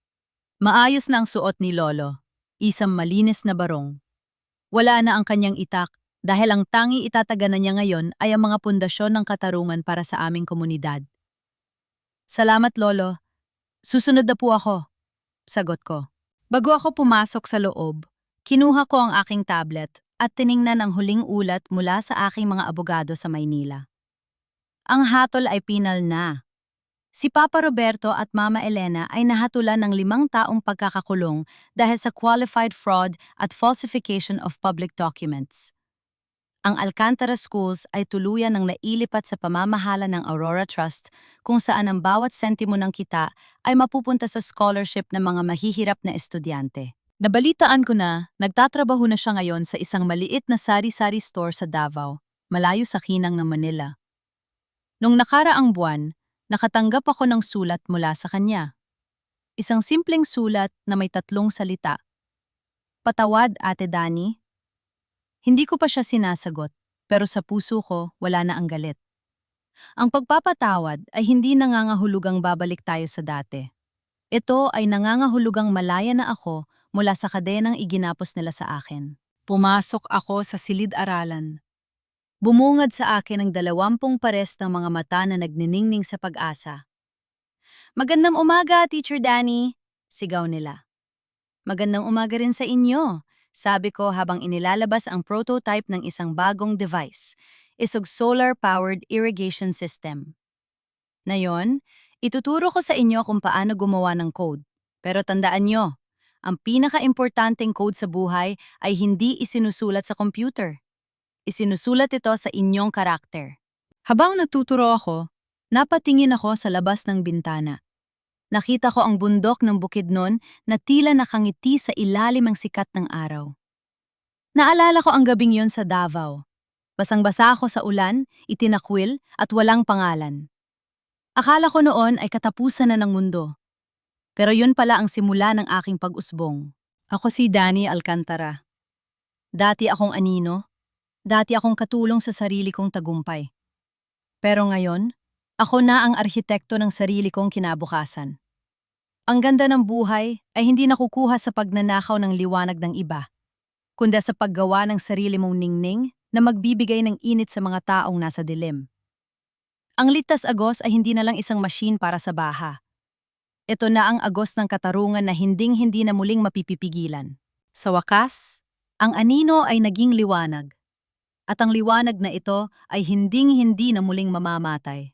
Maayos na ang suot ni Lolo, isang malinis na barong. Wala na ang kanyang itak dahil ang tangi itataganan niya ngayon ay ang mga pundasyon ng katarungan para sa aming komunidad. Salamat, Lolo. Susunod na po ako, sagot ko. Bago ako pumasok sa loob, kinuha ko ang aking tablet at tiningnan ang huling ulat mula sa aking mga abogado sa Maynila. Ang hatol ay pinal na. Si Papa Roberto at Mama Elena ay nahatulan ng 5 taong pagkakakulong dahil sa qualified fraud at falsification of public documents. Ang Alcantara Schools ay tuluyan ng nailipat sa pamamahala ng Aurora Trust kung saan ang bawat sentimo ng kita ay mapupunta sa scholarship ng mga mahihirap na estudyante. Nabalitaan ko na nagtatrabaho na siya ngayon sa isang maliit na sari-sari store sa Davao, malayo sa kinang ng Manila. Nung nakaraang buwan, nakatanggap ako ng sulat mula sa kanya. Isang simpleng sulat na may 3 salita. Patawad, Ate Dani. Hindi ko pa siya sinasagot, pero sa puso ko wala na ang galit. Ang pagpapatawad ay hindi nangangahulugang babalik tayo sa dati. Ito ay nangangahulugang malaya na ako mula sa kadenang iginapos nila sa akin. Pumasok ako sa silid-aralan. Bumungad sa akin ang 20 pares ng mga mata na nagniningning sa pag-asa. Magandang umaga, Teacher Danny, sigaw nila. Magandang umaga rin sa inyo, sabi ko habang inilalabas ang prototype ng isang bagong device, isang solar-powered irrigation system. Ngayon, ituturo ko sa inyo kung paano gumawa ng code. Pero tandaan nyo, ang pinaka-importanteng code sa buhay ay hindi isinusulat sa computer. Isinusulat ito sa inyong karakter. Habang nagtuturo ako, napatingin ako sa labas ng bintana. Nakita ko ang bundok ng Bukidnon na tila nakangiti sa ilalim ng sikat ng araw. Naalala ko ang gabing yon sa Davao. Basang-basa ako sa ulan, itinakwil at walang pangalan. Akala ko noon ay katapusan na ng mundo. Pero yun pala ang simula ng aking pag-usbong. Ako si Danny Alcantara. Dati akong anino. Dati akong katulong sa sarili kong tagumpay. Pero ngayon, ako na ang arhitekto ng sarili kong kinabukasan. Ang ganda ng buhay ay hindi nakukuha sa pagnanakaw ng liwanag ng iba, kundi sa paggawa ng sarili mong ningning na magbibigay ng init sa mga taong nasa dilim. Ang Ligtas Agos ay hindi na lang isang machine para sa baha. Ito na ang agos ng katarungan na hinding-hindi na muling mapipipigilan. Sa wakas, ang anino ay naging liwanag. At ang liwanag na ito ay hinding-hindi na muling mamamatay.